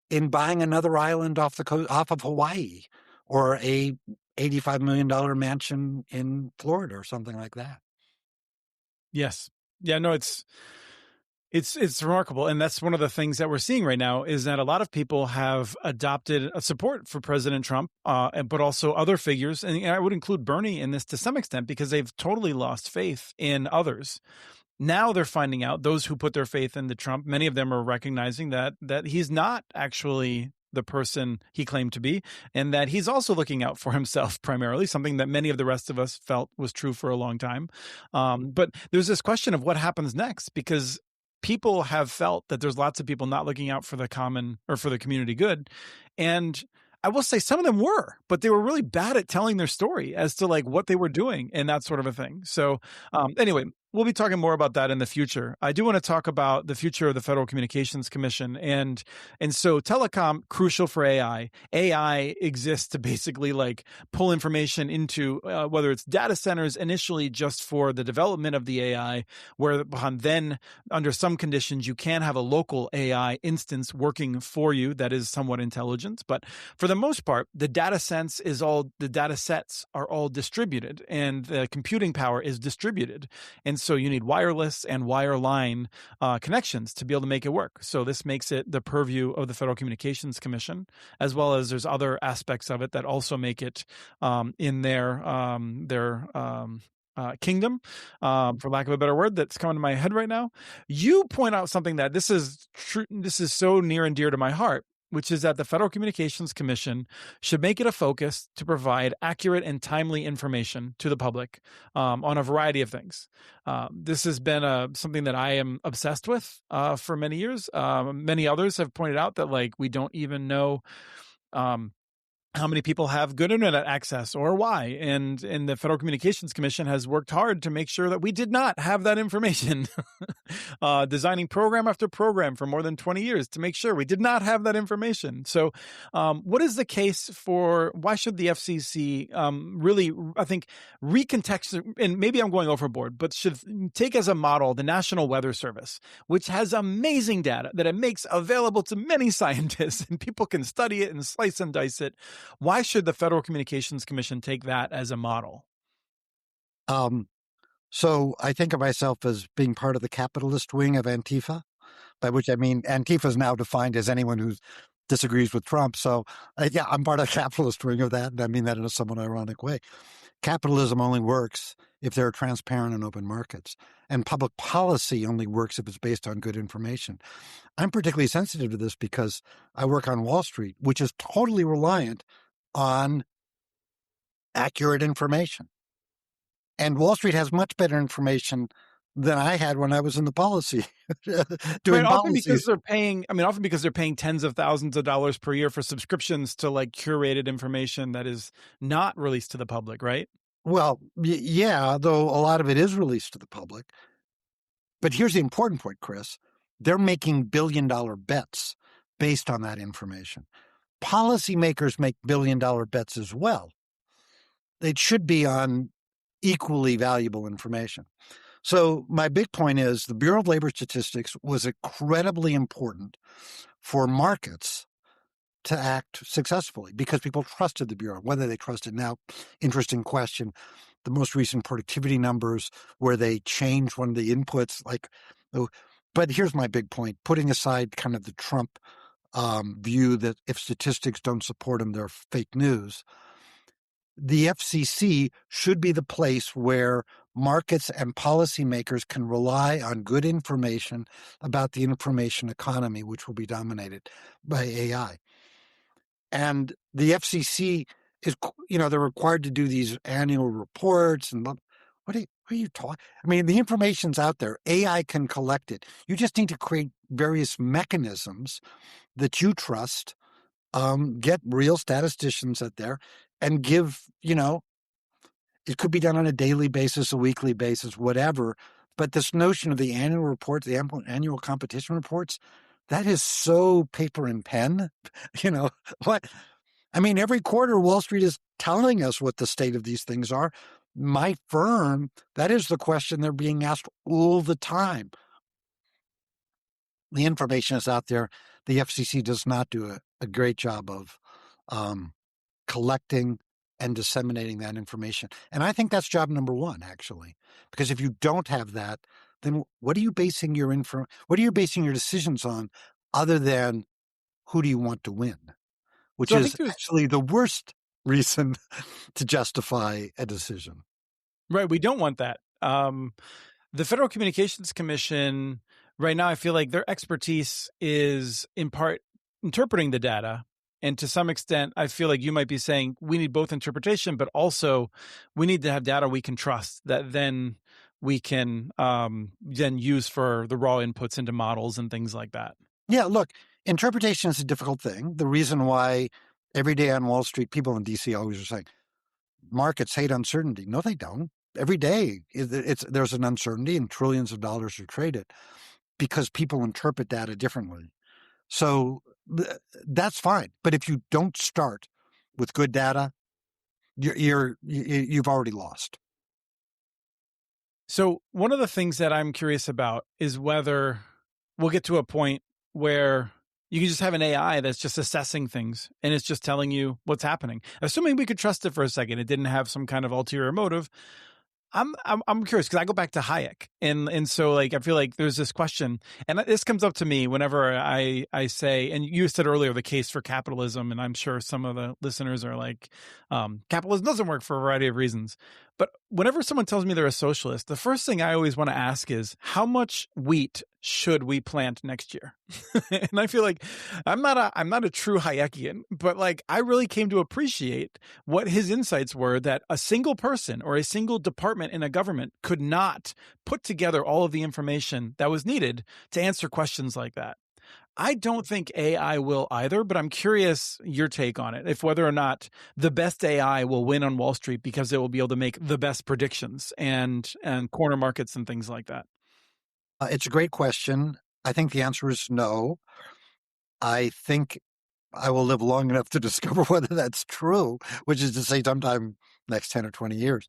in buying another island off of Hawaii or a $85 million mansion in Florida or something like that. Yes. Yeah, no, it's remarkable. And that's one of the things that we're seeing right now is that a lot of people have adopted a support for President Trump, but also other figures. And I would include Bernie in this to some extent because they've totally lost faith in others. Now they're finding out, those who put their faith into Trump, many of them are recognizing that he's not actually the person he claimed to be, and that he's also looking out for himself primarily, something that many of the rest of us felt was true for a long time. But there's this question of what happens next, because people have felt that there's lots of people not looking out for the common or for the community good. And I will say some of them were, but they were really bad at telling their story as to like what they were doing and that sort of a thing. So anyway, we'll be talking more about that in the future. I do want to talk about the future of the Federal Communications Commission. And so telecom, crucial for AI. AI exists to basically like pull information into whether it's data centers initially just for the development of the AI, where then under some conditions you can have a local AI instance working for you that is somewhat intelligent. But for the most part, the data sets are all distributed and the computing power is distributed. And so you need wireless and wireline connections to be able to make it work. So this makes it the purview of the Federal Communications Commission, as well as there's other aspects of it that also make it in their kingdom, for lack of a better word, that's coming to my head right now. You point out something that this is true. This is so near and dear to my heart, which is that the Federal Communications Commission should make it a focus to provide accurate and timely information to the public on a variety of things. This has been something that I am obsessed with for many years. Many others have pointed out that like we don't even know how many people have good internet access or why. And the Federal Communications Commission has worked hard to make sure that we did not have that information, designing program after program for more than 20 years to make sure we did not have that information. So what is the case for why should the FCC really, I think, recontextualize, and maybe I'm going overboard, but should take as a model the National Weather Service, which has amazing data that it makes available to many scientists and people can study it and slice and dice it. Why should the Federal Communications Commission take that as a model? So I think of myself as being part of the capitalist wing of Antifa, by which I mean Antifa is now defined as anyone who disagrees with Trump. So yeah, I'm part of the capitalist wing of that, and I mean that in a somewhat ironic way. Capitalism only works if there are transparent and open markets, and public policy only works if it's based on good information. I'm particularly sensitive to this because I work on Wall Street, which is totally reliant on accurate information. And Wall Street has much better information than I had when I was in the policy doing often policies. because they're paying tens of thousands of dollars per year for subscriptions to like curated information that is not released to the public, right? Well, yeah, though a lot of it is released to the public. But here's the important point, Chris. They're making billion-dollar bets based on that information. Policymakers make billion-dollar bets as well. It should be on equally valuable information. So my big point is the Bureau of Labor Statistics was incredibly important for markets to act successfully because people trusted the Bureau. Whether they trusted now, interesting question. The most recent productivity numbers where they changed one of the inputs, but here's my big point, putting aside kind of the Trump view that if statistics don't support them, they're fake news. The FCC should be the place where markets and policymakers can rely on good information about the information economy, which will be dominated by AI. And the FCC is, they're required to do these annual reports. And what are you talking? I mean, the information's out there. AI can collect it. You just need to create various mechanisms that you trust, get real statisticians out there and give, it could be done on a daily basis, a weekly basis, whatever. But this notion of the annual reports, the annual competition reports, that is so paper and pen. What? I mean, every quarter, Wall Street is telling us what the state of these things are. My firm, that is the question they're being asked all the time. The information is out there. The FCC does not do a great job of collecting and disseminating that information. And I think that's job number one, actually, because if you don't have that, then what are you basing your decisions on other than who do you want to win, which So I is think actually the worst reason to justify a decision. right. We don't want that. The Federal Communications Commission right now, I feel like their expertise is in part interpreting the data. And to some extent, I feel like you might be saying we need both interpretation, but also we need to have data we can trust that then we can then use for the raw inputs into models and things like that. Yeah, look, interpretation is a difficult thing. The reason why every day on Wall Street, people in DC always are saying, markets hate uncertainty. No, they don't. Every day there's an uncertainty and trillions of dollars are traded because people interpret data differently. So that's fine. But if you don't start with good data, you've already lost. So one of the things that I'm curious about is whether we'll get to a point where you can just have an AI that's just assessing things and it's just telling you what's happening. Assuming we could trust it for a second, it didn't have some kind of ulterior motive. I'm curious because I go back to Hayek and so like I feel like there's this question and this comes up to me whenever I say, and you said earlier the case for capitalism, and I'm sure some of the listeners are like, capitalism doesn't work for a variety of reasons. But whenever someone tells me they're a socialist, the first thing I always want to ask is how much wheat should we plant next year? And I feel like I'm not a true Hayekian, but like I really came to appreciate what his insights were that a single person or a single department in a government could not put together all of the information that was needed to answer questions like that. I don't think AI will either, but I'm curious your take on it. If whether or not the best AI will win on Wall Street because it will be able to make the best predictions and corner markets and things like that. It's a great question. I think the answer is no. I think I will live long enough to discover whether that's true, which is to say sometime next 10 or 20 years.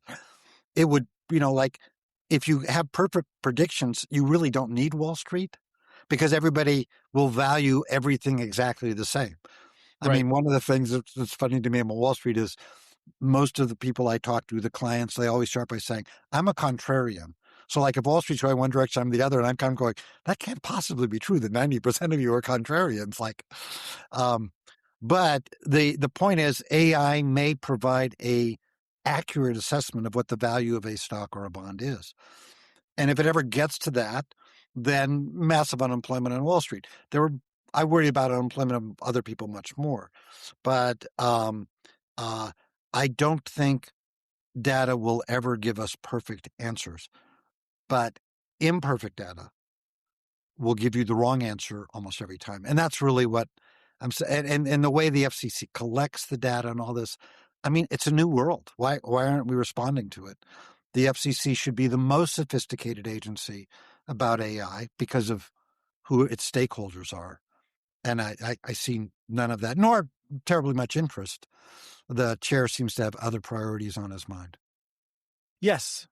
It would, like if you have perfect predictions, you really don't need Wall Street because everybody will value everything exactly the same. I mean, one of the things that's funny to me on Wall Street is most of the people I talk to, the clients, they always start by saying, I'm a contrarian. So like if Wall Street's going one direction, I'm the other, and I'm kind of going, that can't possibly be true that 90% of you are contrarians. But the point is AI may provide a accurate assessment of what the value of a stock or a bond is. And if it ever gets to that, then massive unemployment on Wall Street. I worry about unemployment of other people much more. But I don't think data will ever give us perfect answers. But imperfect data will give you the wrong answer almost every time. And that's really what I'm saying. And the way the FCC collects the data and all this, I mean, it's a new world. Why aren't we responding to it? The FCC should be the most sophisticated agency about AI because of who its stakeholders are. And I see none of that, nor terribly much interest. The chair seems to have other priorities on his mind. Yes.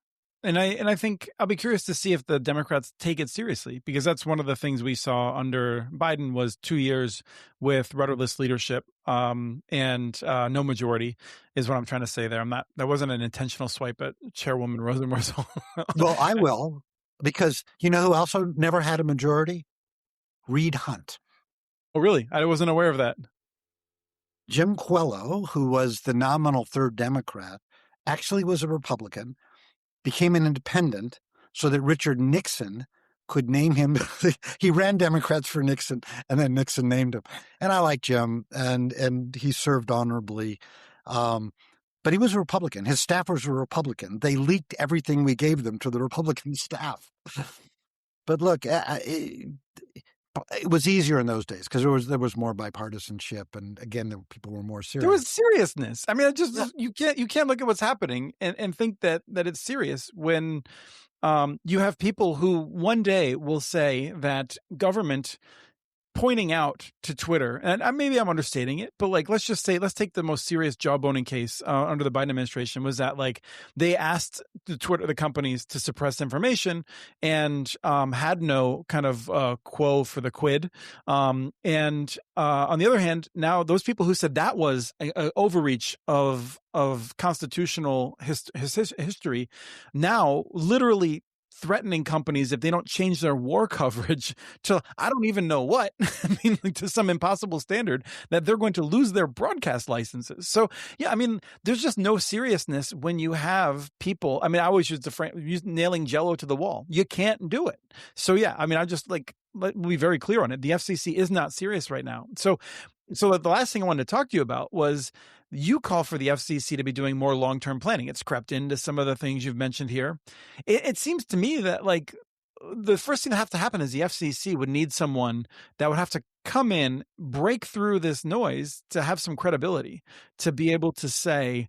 And I think I'll be curious to see if the Democrats take it seriously, because that's one of the things we saw under Biden was 2 years with rudderless leadership, and no majority is what I'm trying to say there. That wasn't an intentional swipe at Chairwoman Rosenworcel. Well, I will, because you know who also never had a majority? Reed Hunt. Oh, really? I wasn't aware of that. Jim Quello, who was the nominal third Democrat, actually was a Republican, became an independent so that Richard Nixon could name him. He ran Democrats for Nixon, and then Nixon named him. And I like Jim, and he served honorably. But he was a Republican. His staffers were Republican. They leaked everything we gave them to the Republican staff. But look, it was easier in those days because there was more bipartisanship, and again, people were more serious. There was seriousness. I mean, you can't look at what's happening and think that it's serious when you have people who one day will say that government pointing out to Twitter, and maybe I'm understating it, but like, let's take the most serious jawboning case under the Biden administration was that like they asked the companies to suppress information and had no kind of quo for the quid. And on the other hand, now those people who said that was a overreach of constitutional history now literally threatening companies if they don't change their war coverage to I don't even know what, I mean, like to some impossible standard, that they're going to lose their broadcast licenses. So yeah, I mean, there's just no seriousness when you have people. I mean, I always use nailing Jello to the wall. You can't do it. So yeah, I mean, I just like let me be very clear on it. The FCC is not serious right now. So the last thing I wanted to talk to you about was you call for the FCC to be doing more long-term planning. It's crept into some of the things you've mentioned here. It seems to me that like the first thing that has to happen is the FCC would need someone that would have to come in, break through this noise to have some credibility, to be able to say,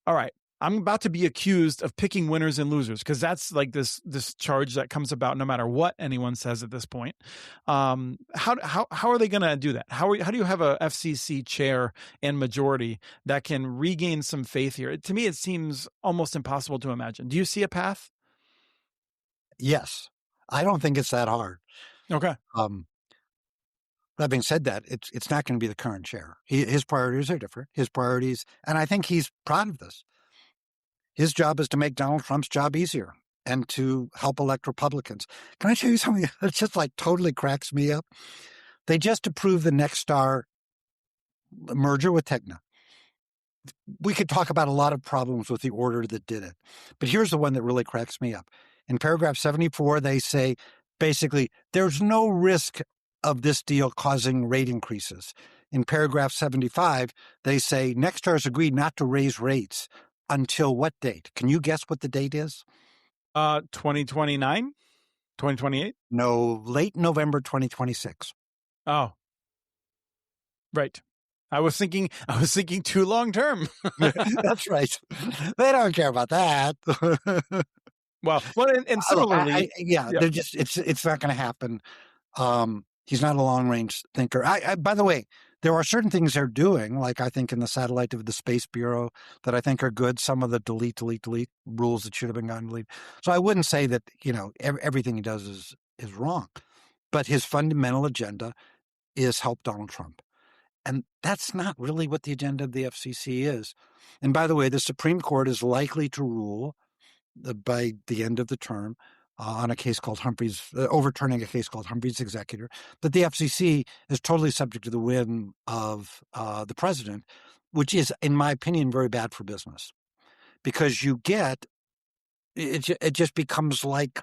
all right, I'm about to be accused of picking winners and losers, because that's like this charge that comes about no matter what anyone says at this point. How are they going to do that? How do you have a FCC chair and majority that can regain some faith here? To me, it seems almost impossible to imagine. Do you see a path? Yes, I don't think it's that hard. Okay. That being said, that it's not going to be the current chair. His priorities are different. His priorities, and I think he's proud of this. His job is to make Donald Trump's job easier and to help elect Republicans. Can I tell you something that just like totally cracks me up? They just approved the Nexstar merger with Tegna. We could talk about a lot of problems with the order that did it, but here's the one that really cracks me up. In paragraph 74, they say, basically, there's no risk of this deal causing rate increases. In paragraph 75, they say, Nexstar has agreed not to raise rates until what date? Can you guess what the date is? 2029? 2028? No, late November 2026. Oh, right. I was thinking too long term. That's right. They don't care about that. Well, and similarly, they're just it's not going to happen. He's not a long range thinker. By the way, there are certain things they're doing, like I think in the satellite of the Space Bureau, that I think are good. Some of the delete rules that should have been gone delete. So I wouldn't say that everything he does is wrong, but his fundamental agenda is help Donald Trump. And that's not really what the agenda of the FCC is. And by the way, the Supreme Court is likely to rule by the end of the term on a case called Humphrey's, overturning a case called Humphrey's Executor, that the FCC is totally subject to the whim of the president, which is, in my opinion, very bad for business. Because it just becomes like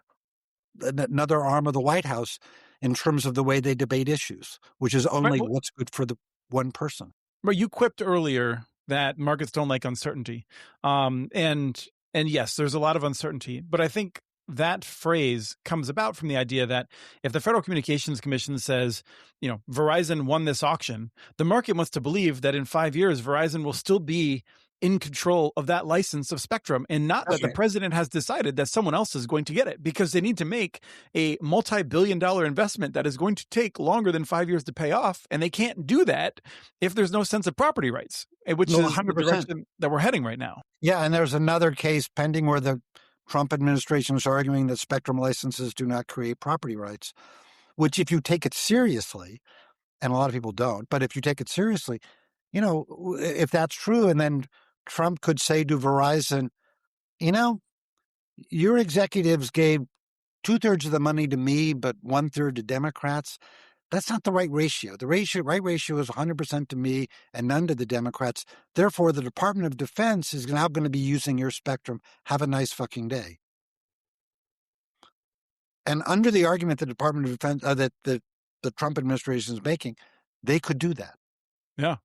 another arm of the White House in terms of the way they debate issues, which is only what's good for the one person. But you quipped earlier that markets don't like uncertainty. And yes, there's a lot of uncertainty, but I think that phrase comes about from the idea that if the Federal Communications Commission says, Verizon won this auction, the market wants to believe that in 5 years, Verizon will still be in control of that license of spectrum, and not that the president has decided that someone else is going to get it, because they need to make a multi-billion-dollar investment that is going to take longer than 5 years to pay off. And they can't do that if there's no sense of property rights, which is 100% the direction that we're heading right now. Yeah. And there's another case pending where the Trump administration is arguing that spectrum licenses do not create property rights, which if you take it seriously, and a lot of people don't, but if you take it seriously, if that's true, and then Trump could say to Verizon, your executives gave 2/3 of the money to me, but 1/3 to Democrats. That's not the right ratio. The right ratio is 100% to me and none to the Democrats. Therefore, the Department of Defense is now going to be using your spectrum. Have a nice fucking day. And under the argument the Department of Defense that the Trump administration is making, they could do that. Yeah,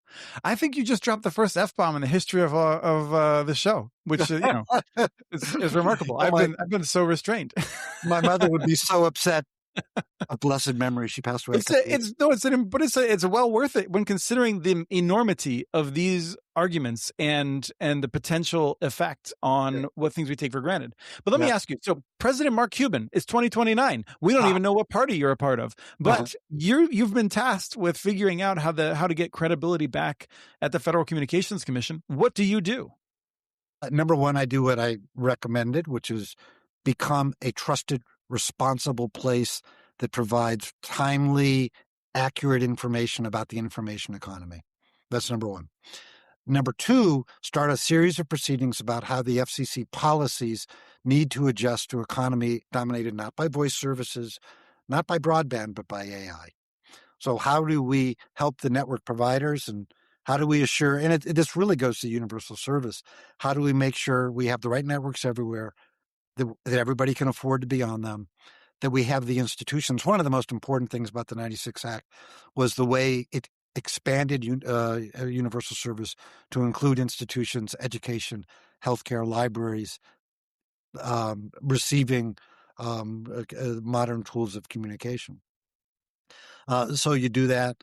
I think you just dropped the first F-bomb in the history of the show, which is remarkable. I've been so restrained. My mother would be so upset. A blessed memory. She passed away. It's well worth it when considering the enormity of these arguments and the potential effect on what things we take for granted. But let me ask you. So President Mark Cuban is 2029. We don't even know what party you're a part of, but you've been tasked with figuring out how to get credibility back at the Federal Communications Commission. What do you do? Number one, I do what I recommended, which is become a trusted, responsible place that provides timely, accurate information about the information economy. That's number one. Number two, start a series of proceedings about how the FCC policies need to adjust to an economy dominated not by voice services, not by broadband, but by AI. So how do we help the network providers, and how do we assure, and this really goes to universal service, how do we make sure we have the right networks everywhere, that everybody can afford to be on them, that we have the institutions. One of the most important things about the 96 Act was the way it expanded universal service to include institutions, education, healthcare, libraries, receiving modern tools of communication. So you do that.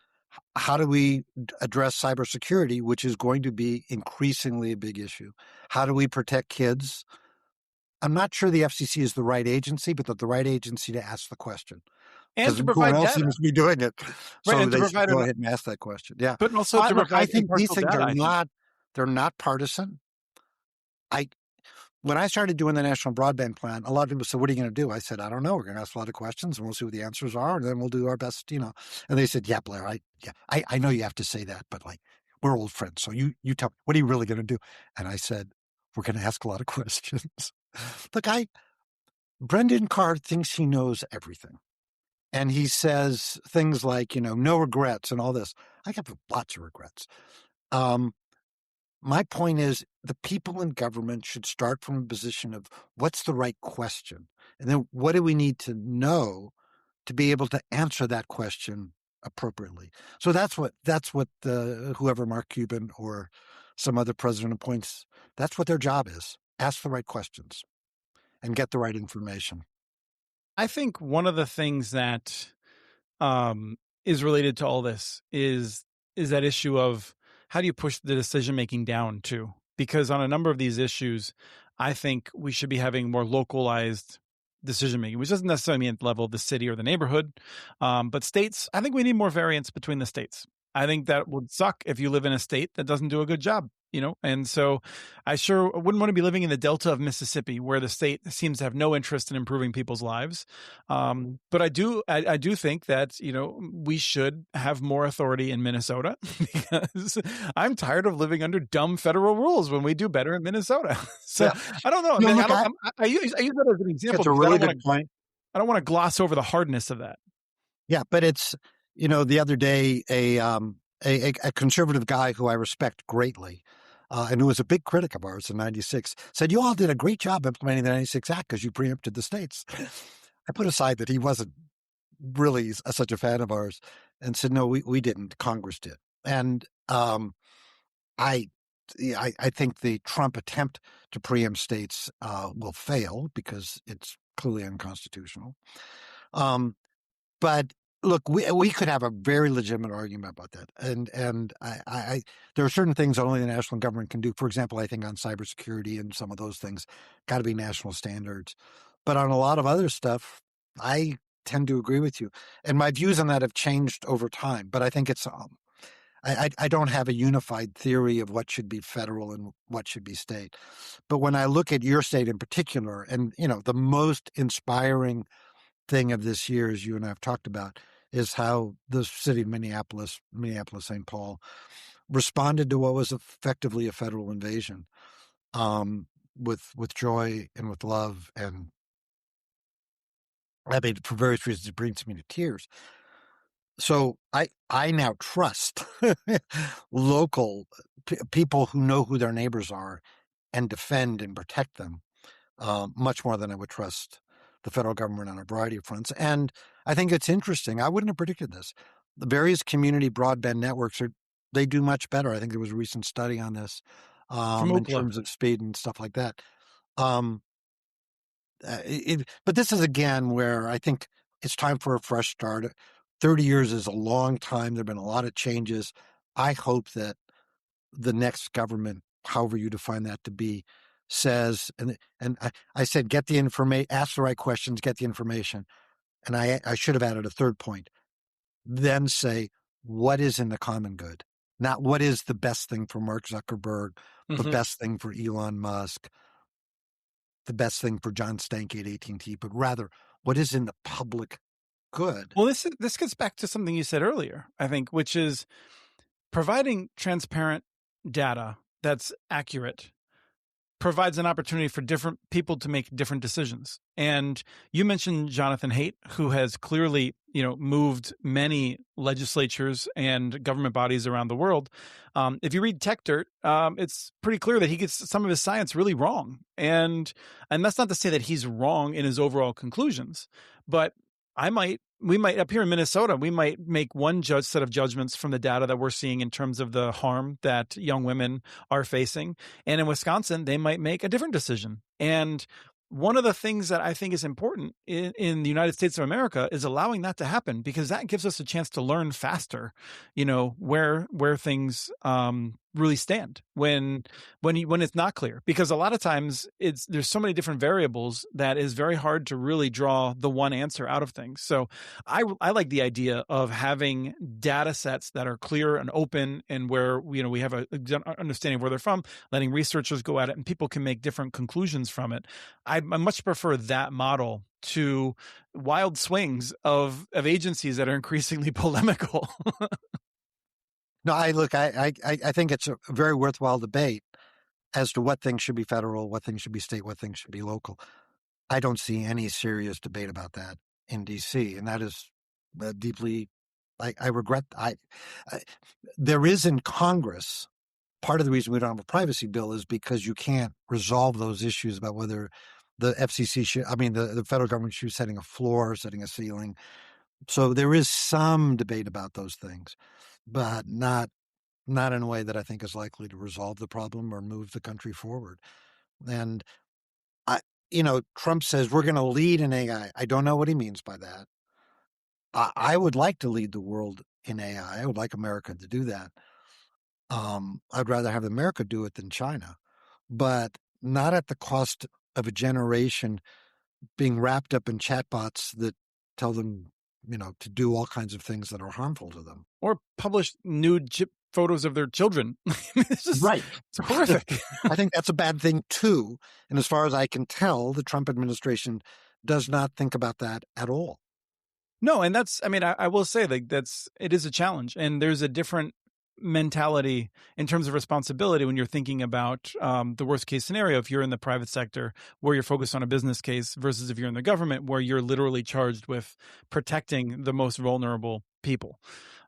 How do we address cybersecurity, which is going to be increasingly a big issue? How do we protect kids? I'm not sure the FCC is the right agency, but the right agency to ask the question. And to provide else data. Seems to be doing it. So right, they should go ahead and ask that question. Yeah. But also to provide I think these things data, they're not partisan. When I started doing the National Broadband Plan, a lot of people said, what are you going to do? I said, I don't know. We're going to ask a lot of questions and we'll see what the answers are. And then we'll do our best, And they said, yeah, Blair, I know you have to say that, but we're old friends. So you tell me, what are you really going to do? And I said, we're going to ask a lot of questions. Brendan Carr thinks he knows everything. And he says things like, no regrets and all this. I have lots of regrets. My point is the people in government should start from a position of what's the right question? And then what do we need to know to be able to answer that question appropriately? So that's what whoever Mark Cuban or some other president appoints, that's what their job is. Ask the right questions and get the right information. I think one of the things that is related to all this is that issue of how do you push the decision-making down too? Because on a number of these issues, I think we should be having more localized decision-making, which doesn't necessarily mean at the level of the city or the neighborhood. But states, I think we need more variance between the states. I think that would suck if you live in a state that doesn't do a good job, and so I sure wouldn't want to be living in the Delta of Mississippi where the state seems to have no interest in improving people's lives. But I do think that, we should have more authority in Minnesota because I'm tired of living under dumb federal rules when we do better in Minnesota. So I don't know. I use that as an example. It's a really good point. I don't want to gloss over the hardness of that. Yeah, but it's, the other day, a conservative guy who I respect greatly, and who was a big critic of ours in 96, said, you all did a great job implementing the 96 Act because you preempted the states. I put aside that he wasn't really such a fan of ours and said, no, we didn't. Congress did. And I think the Trump attempt to preempt states will fail because it's clearly unconstitutional. But look, we could have a very legitimate argument about that, and I there are certain things that only the national government can do. For example, I think on cybersecurity and some of those things, got to be national standards. But on a lot of other stuff, I tend to agree with you, and my views on that have changed over time. But I think it's I don't have a unified theory of what should be federal and what should be state. But when I look at your state in particular, and the most inspiring thing of this year, as you and I have talked about, is how the city of Minneapolis, St. Paul, responded to what was effectively a federal invasion, with joy and with love, and I mean, for various reasons, it brings me to tears. So I now trust local people who know who their neighbors are and defend and protect them much more than I would trust the federal government on a variety of fronts. And I think it's interesting. I wouldn't have predicted this. The various community broadband networks they do much better. I think there was a recent study on this From in Ookla. terms of speed and stuff like that. But this is again where I think it's time for a fresh start. 30 years is a long time. There have been a lot of changes. I hope that the next government, however you define that to be, says, and I said, get the information, ask the right questions, get the information. And I should have added a third point. Then say, what is in the common good? Not what is the best thing for Mark Zuckerberg, the best thing for Elon Musk, the best thing for John Stankey at AT&T, but rather what is in the public good. Well, this gets back to something you said earlier, I think, which is providing transparent data that's accurate provides an opportunity for different people to make different decisions. And you mentioned Jonathan Haidt, who has clearly, moved many legislatures and government bodies around the world. If you read Tech Dirt, it's pretty clear that he gets some of his science really wrong. And that's not to say that he's wrong in his overall conclusions, but we might up here in Minnesota, we might make one set of judgments from the data that we're seeing in terms of the harm that young women are facing. And in Wisconsin, they might make a different decision. And one of the things that I think is important in the United States of America is allowing that to happen, because that gives us a chance to learn faster, where things really stand when it's not clear. Because a lot of times there's so many different variables that is very hard to really draw the one answer out of things. So I like the idea of having data sets that are clear and open, and where we have a understanding of where they're from, letting researchers go at it and people can make different conclusions from it. I much prefer that model to wild swings of agencies that are increasingly polemical. No, I think it's a very worthwhile debate as to what things should be federal, what things should be state, what things should be local. I don't see any serious debate about that in D.C., and that is deeply. I regret. There is in Congress. Part of the reason we don't have a privacy bill is because you can't resolve those issues about whether the FCC should, the federal government should be setting a floor, setting a ceiling. So there is some debate about those things, but not in a way that I think is likely to resolve the problem or move the country forward. And Trump says we're going to lead in AI. I don't know what he means by that. I would like to lead the world in AI. I would like America to do that. I'd rather have America do it than China, but not at the cost of a generation being wrapped up in chatbots that tell them, to do all kinds of things that are harmful to them. Or publish nude photos of their children. Right. It's horrific. I think that's a bad thing too. And as far as I can tell, the Trump administration does not think about that at all. No, and I will say that it is a challenge, and there's a different mentality in terms of responsibility when you're thinking about the worst case scenario. If you're in the private sector where you're focused on a business case versus if you're in the government where you're literally charged with protecting the most vulnerable people.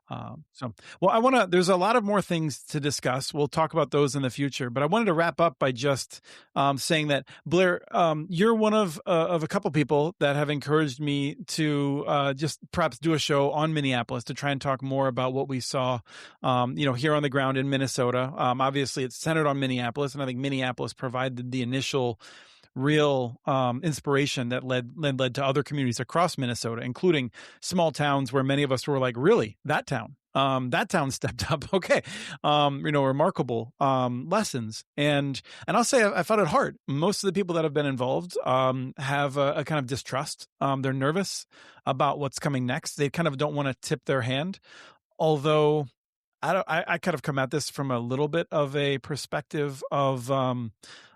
There's a lot of more things to discuss. We'll talk about those in the future, but I wanted to wrap up by just saying that, Blair, you're one of a couple people that have encouraged me to just perhaps do a show on Minneapolis to try and talk more about what we saw, here on the ground in Minnesota. Obviously it's centered on Minneapolis, and I think Minneapolis provided the initial real inspiration that led to other communities across Minnesota, including small towns where many of us were like, really, that town stepped up. Okay. Remarkable lessons. And I'll say I found it hard. Most of the people that have been involved have a kind of distrust. They're nervous about what's coming next. They kind of don't want to tip their hand. Although I kind of come at this from a little bit of a perspective of I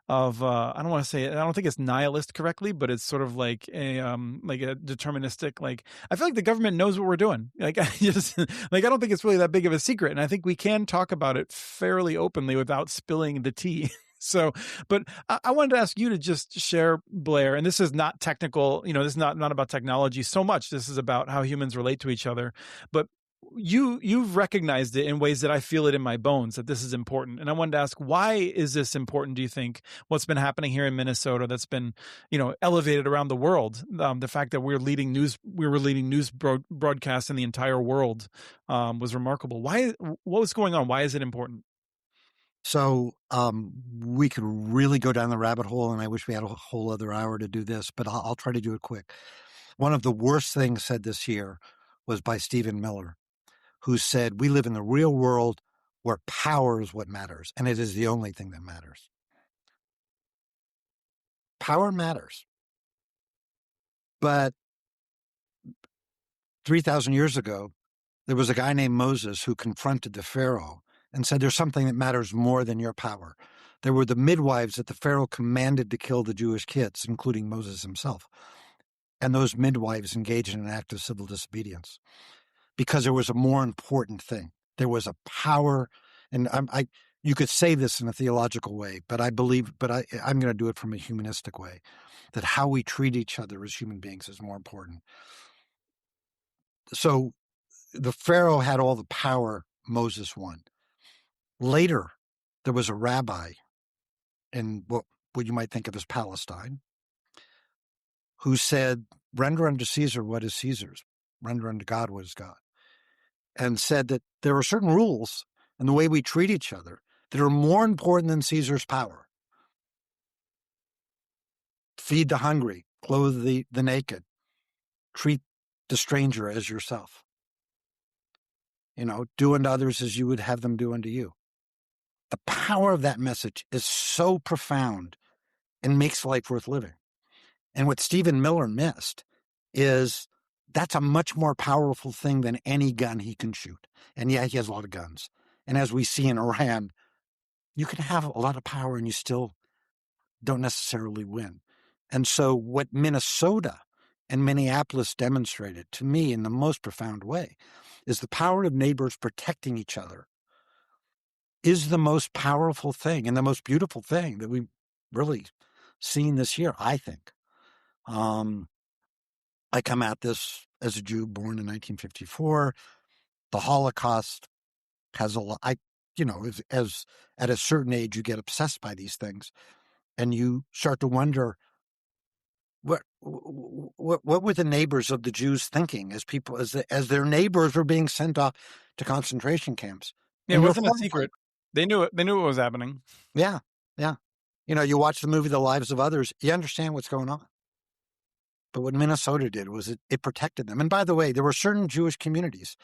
don't want to say I don't think it's nihilist correctly, but it's sort of like a deterministic, like I feel like the government knows what we're doing. Like I just like I don't think it's really that big of a secret. And I think we can talk about it fairly openly without spilling the tea. So, but I wanted to ask you to just share, Blair, and this is not technical, this is not about technology so much. This is about how humans relate to each other. But you've recognized it in ways that I feel it in my bones that this is important. And I wanted to ask, why is this important, do you think, what's been happening here in Minnesota that's been, elevated around the world? The fact that we were leading news broadcasts in the entire world was remarkable. What was going on? Why is it important? So we could really go down the rabbit hole, and I wish we had a whole other hour to do this, but I'll try to do it quick. One of the worst things said this year was by Stephen Miller, who said, we live in the real world where power is what matters, and it is the only thing that matters. Power matters. But 3,000 years ago, there was a guy named Moses who confronted the Pharaoh and said, there's something that matters more than your power. There were the midwives that the Pharaoh commanded to kill the Jewish kids, including Moses himself. And those midwives engaged in an act of civil disobedience because there was a more important thing. There was a power, and you could say this in a theological way, but I'm going to do it from a humanistic way, that how we treat each other as human beings is more important. So the Pharaoh had all the power, Moses won. Later, there was a rabbi in what you might think of as Palestine who said, render unto Caesar what is Caesar's, render unto God what is God, and said that there are certain rules in the way we treat each other that are more important than Caesar's power. Feed the hungry, clothe the naked, treat the stranger as yourself. Do unto others as you would have them do unto you. The power of that message is so profound and makes life worth living. And what Stephen Miller missed is that's a much more powerful thing than any gun he can shoot. And yeah, he has a lot of guns. And as we see in Iran, you can have a lot of power and you still don't necessarily win. And so what Minnesota and Minneapolis demonstrated to me in the most profound way is the power of neighbors protecting each other is the most powerful thing and the most beautiful thing that we've really seen this year, I think. I come at this as a Jew born in 1954. The Holocaust has a lot. As at a certain age, you get obsessed by these things, and you start to wonder what were the neighbors of the Jews thinking as their neighbors were being sent off to concentration camps. Yeah, it wasn't a secret. They knew it. They knew what was happening. Yeah, yeah. You watch the movie The Lives of Others, you understand what's going on. But what Minnesota did was it protected them. And by the way, there were certain Jewish communities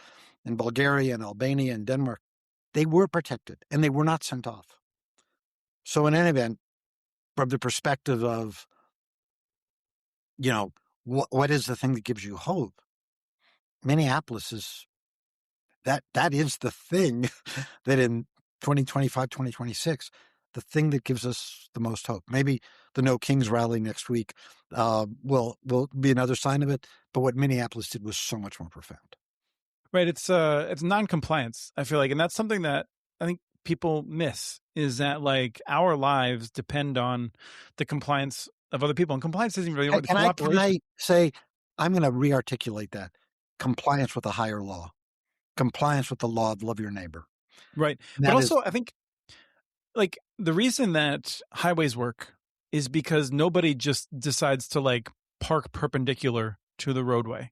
in Bulgaria and Albania and Denmark. They were protected and they were not sent off. So in any event, from the perspective of, what is the thing that gives you hope? Minneapolis is that is the thing that in 2025, 2026, the thing that gives us the most hope. Maybe the No Kings rally next week will be another sign of it. But what Minneapolis did was so much more profound. Right. It's non-compliance, I feel like. And that's something that I think people miss, is that like our lives depend on the compliance of other people. And compliance isn't really Can I say, I'm going to re-articulate that. Compliance with a higher law. Compliance with the law of love your neighbor. Right. But also, I think, like, the reason that highways work is because nobody just decides to like park perpendicular to the roadway.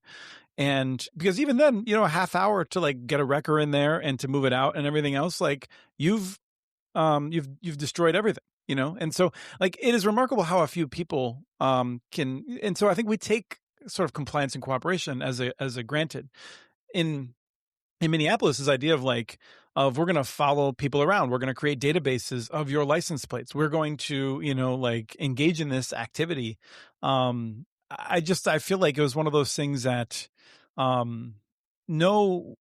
And because even then, a half hour to like get a wrecker in there and to move it out and everything else, like you've destroyed everything, And so like, it is remarkable how a few people can. And so I think we take sort of compliance and cooperation as a granted. In Minneapolis, this idea of we're going to follow people around. We're going to create databases of your license plates. We're going to, like engage in this activity. I feel like it was one of those things that no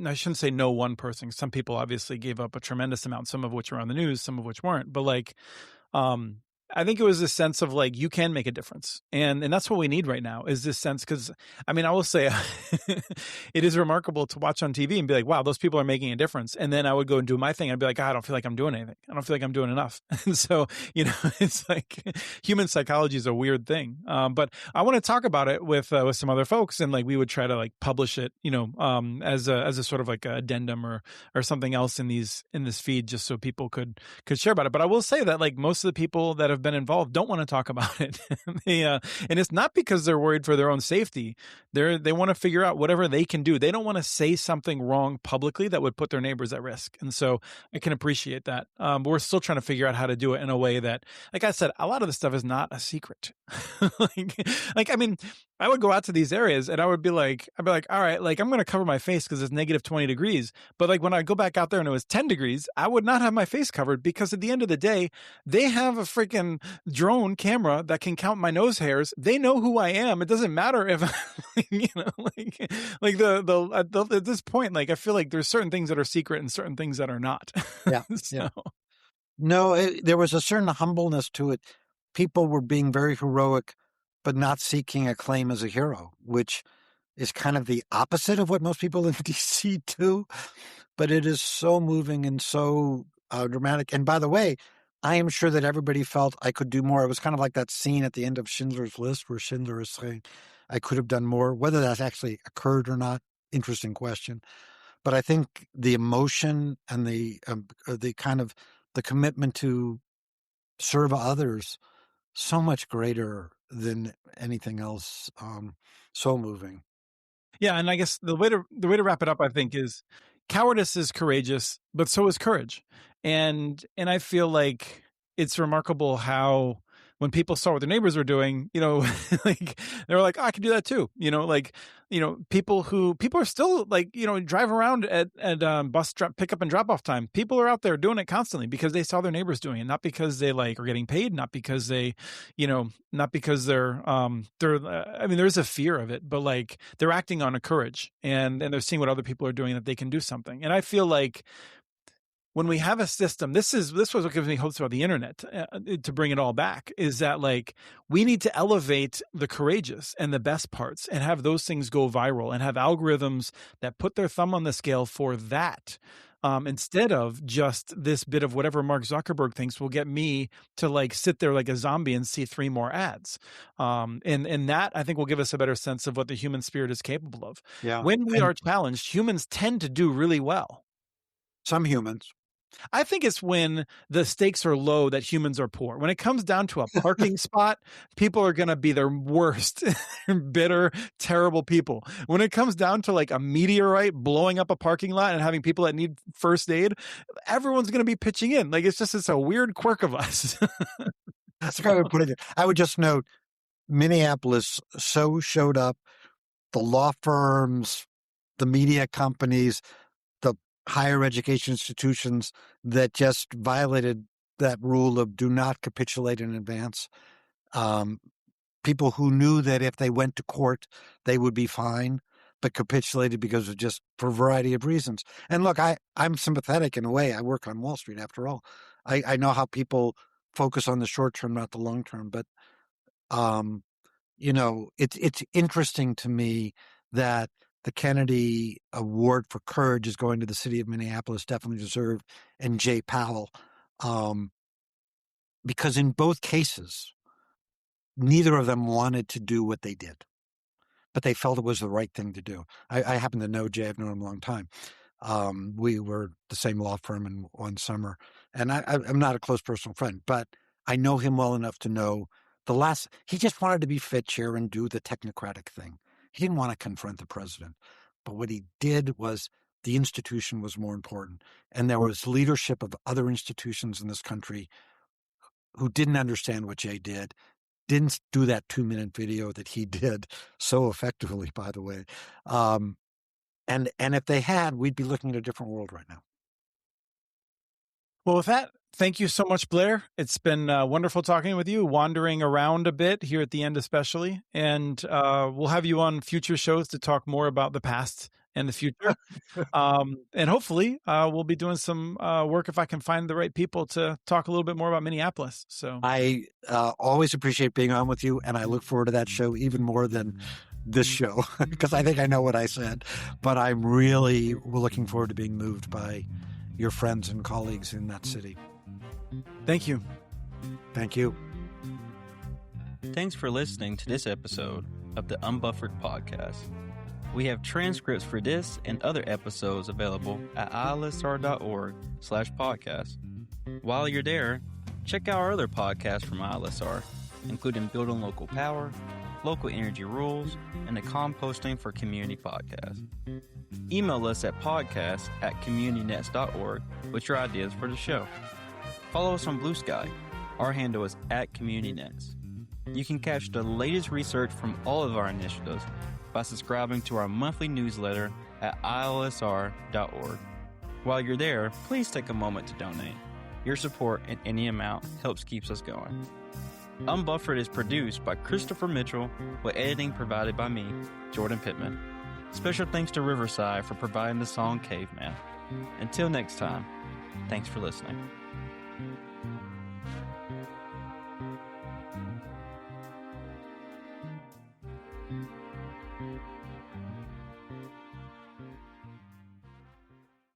I shouldn't say no one person. Some people obviously gave up a tremendous amount, some of which were on the news, some of which weren't. But like, um, I think it was this sense of like you can make a difference, and that's what we need right now is this sense. Because I mean, I will say, it is remarkable to watch on TV and be like, wow, those people are making a difference. And then I would go and do my thing. I'd be like, "God, I don't feel like I'm doing anything. I don't feel like I'm doing enough." And so, it's like human psychology is a weird thing. But I want to talk about it with some other folks, and like we would try to like publish it, as a sort of like a addendum or something else in this feed, just so people could share about it. But I will say that like most of the people that have been involved don't want to talk about it. And it's not because they're worried for their own safety. They want to figure out whatever they can do. They don't want to say something wrong publicly that would put their neighbors at risk. And so I can appreciate that. But we're still trying to figure out how to do it in a way that, like I said, a lot of the stuff is not a secret. I mean, I would go out to these areas and I'd be like, all right, like I'm going to cover my face because it's negative 20 degrees. But like when I go back out there and it was 10 degrees, I would not have my face covered because at the end of the day, they have a freaking drone camera that can count my nose hairs. They know who I am. It doesn't matter if, at this point, like I feel like there's certain things that are secret and certain things that are not. Yeah. So. Yeah. No, there was a certain humbleness to it. People were being very heroic, but not seeking acclaim as a hero, which is kind of the opposite of what most people in DC do. But it is so moving and so dramatic. And by the way, I am sure that everybody felt I could do more. It was kind of like that scene at the end of Schindler's List where Schindler is saying, I could have done more. Whether that actually occurred or not, interesting question. But I think the emotion and the kind of the commitment to serve others so much greater than anything else. So moving. Yeah, and I guess the way to wrap it up, I think, is cowardice is courageous, but so is courage. And I feel like it's remarkable how when people saw what their neighbors were doing, like they were like, oh, I can do that too. People are still like, drive around at bus drop pickup and drop off time. People are out there doing it constantly because they saw their neighbors doing it, not because they like are getting paid, not because they, not because I mean, there's a fear of it, but like they're acting on a courage and they're seeing what other people are doing that they can do something. And I feel like when we have a system, this was what gives me hopes about the internet, to bring it all back, is that like we need to elevate the courageous and the best parts and have those things go viral and have algorithms that put their thumb on the scale for that. Instead of just this bit of whatever Mark Zuckerberg thinks will get me to like sit there like a zombie and see 3 more ads. And that I think will give us a better sense of what the human spirit is capable of. Yeah. When we are challenged, humans tend to do really well. Some humans. I think it's when the stakes are low that humans are poor. When it comes down to a parking spot, people are going to be their worst, bitter, terrible people. When it comes down to like a meteorite blowing up a parking lot and having people that need first aid, everyone's going to be pitching in. Like it's a weird quirk of us. That's the way I would put it. I would just note Minneapolis so showed up, the law firms, the media companies, the higher education institutions that just violated that rule of do not capitulate in advance. People who knew that if they went to court, they would be fine, but capitulated because of just for a variety of reasons. And look, I'm sympathetic in a way. I work on Wall Street after all. I know how people focus on the short term, not the long term. But, it's interesting to me that the Kennedy Award for Courage is going to the city of Minneapolis, definitely deserved, and Jay Powell, because in both cases, neither of them wanted to do what they did, but they felt it was the right thing to do. I happen to know Jay. I've known him a long time. We were the same law firm in one summer, and I'm not a close personal friend, but I know him well enough to know he just wanted to be fit chair and do the technocratic thing. He didn't want to confront the president. But what he did was the institution was more important. And there was leadership of other institutions in this country who didn't understand what Jay didn't do that 2-minute video that he did so effectively, by the way. And if they had, we'd be looking at a different world right now. Well, with that, thank you so much, Blair. It's been wonderful talking with you, wandering around a bit here at the end especially. And we'll have you on future shows to talk more about the past in the future. And hopefully we'll be doing some work if I can find the right people to talk a little bit more about Minneapolis. So I always appreciate being on with you, and I look forward to that show even more than this show, because I think I know what I said. But I'm really looking forward to being moved by your friends and colleagues in that city. thank you. Thank you. Thanks for listening to this episode of the Unbuffered podcast. We have transcripts for this and other episodes available at ilsr.org/podcast. While you're there, check out our other podcasts from ILSR, including Building Local Power, Local Energy Rules, and the Composting for Community podcast. Email us at podcast@communitynets.org with your ideas for the show. Follow us on Blue Sky. Our handle is @CommunityNets. You can catch the latest research from all of our initiatives by subscribing to our monthly newsletter at ilsr.org. While you're there, please take a moment to donate. Your support in any amount helps keeps us going. Unbuffered is produced by Christopher Mitchell, with editing provided by me, Jordan Pittman. Special thanks to Riverside for providing the song Caveman. Until next time, thanks for listening.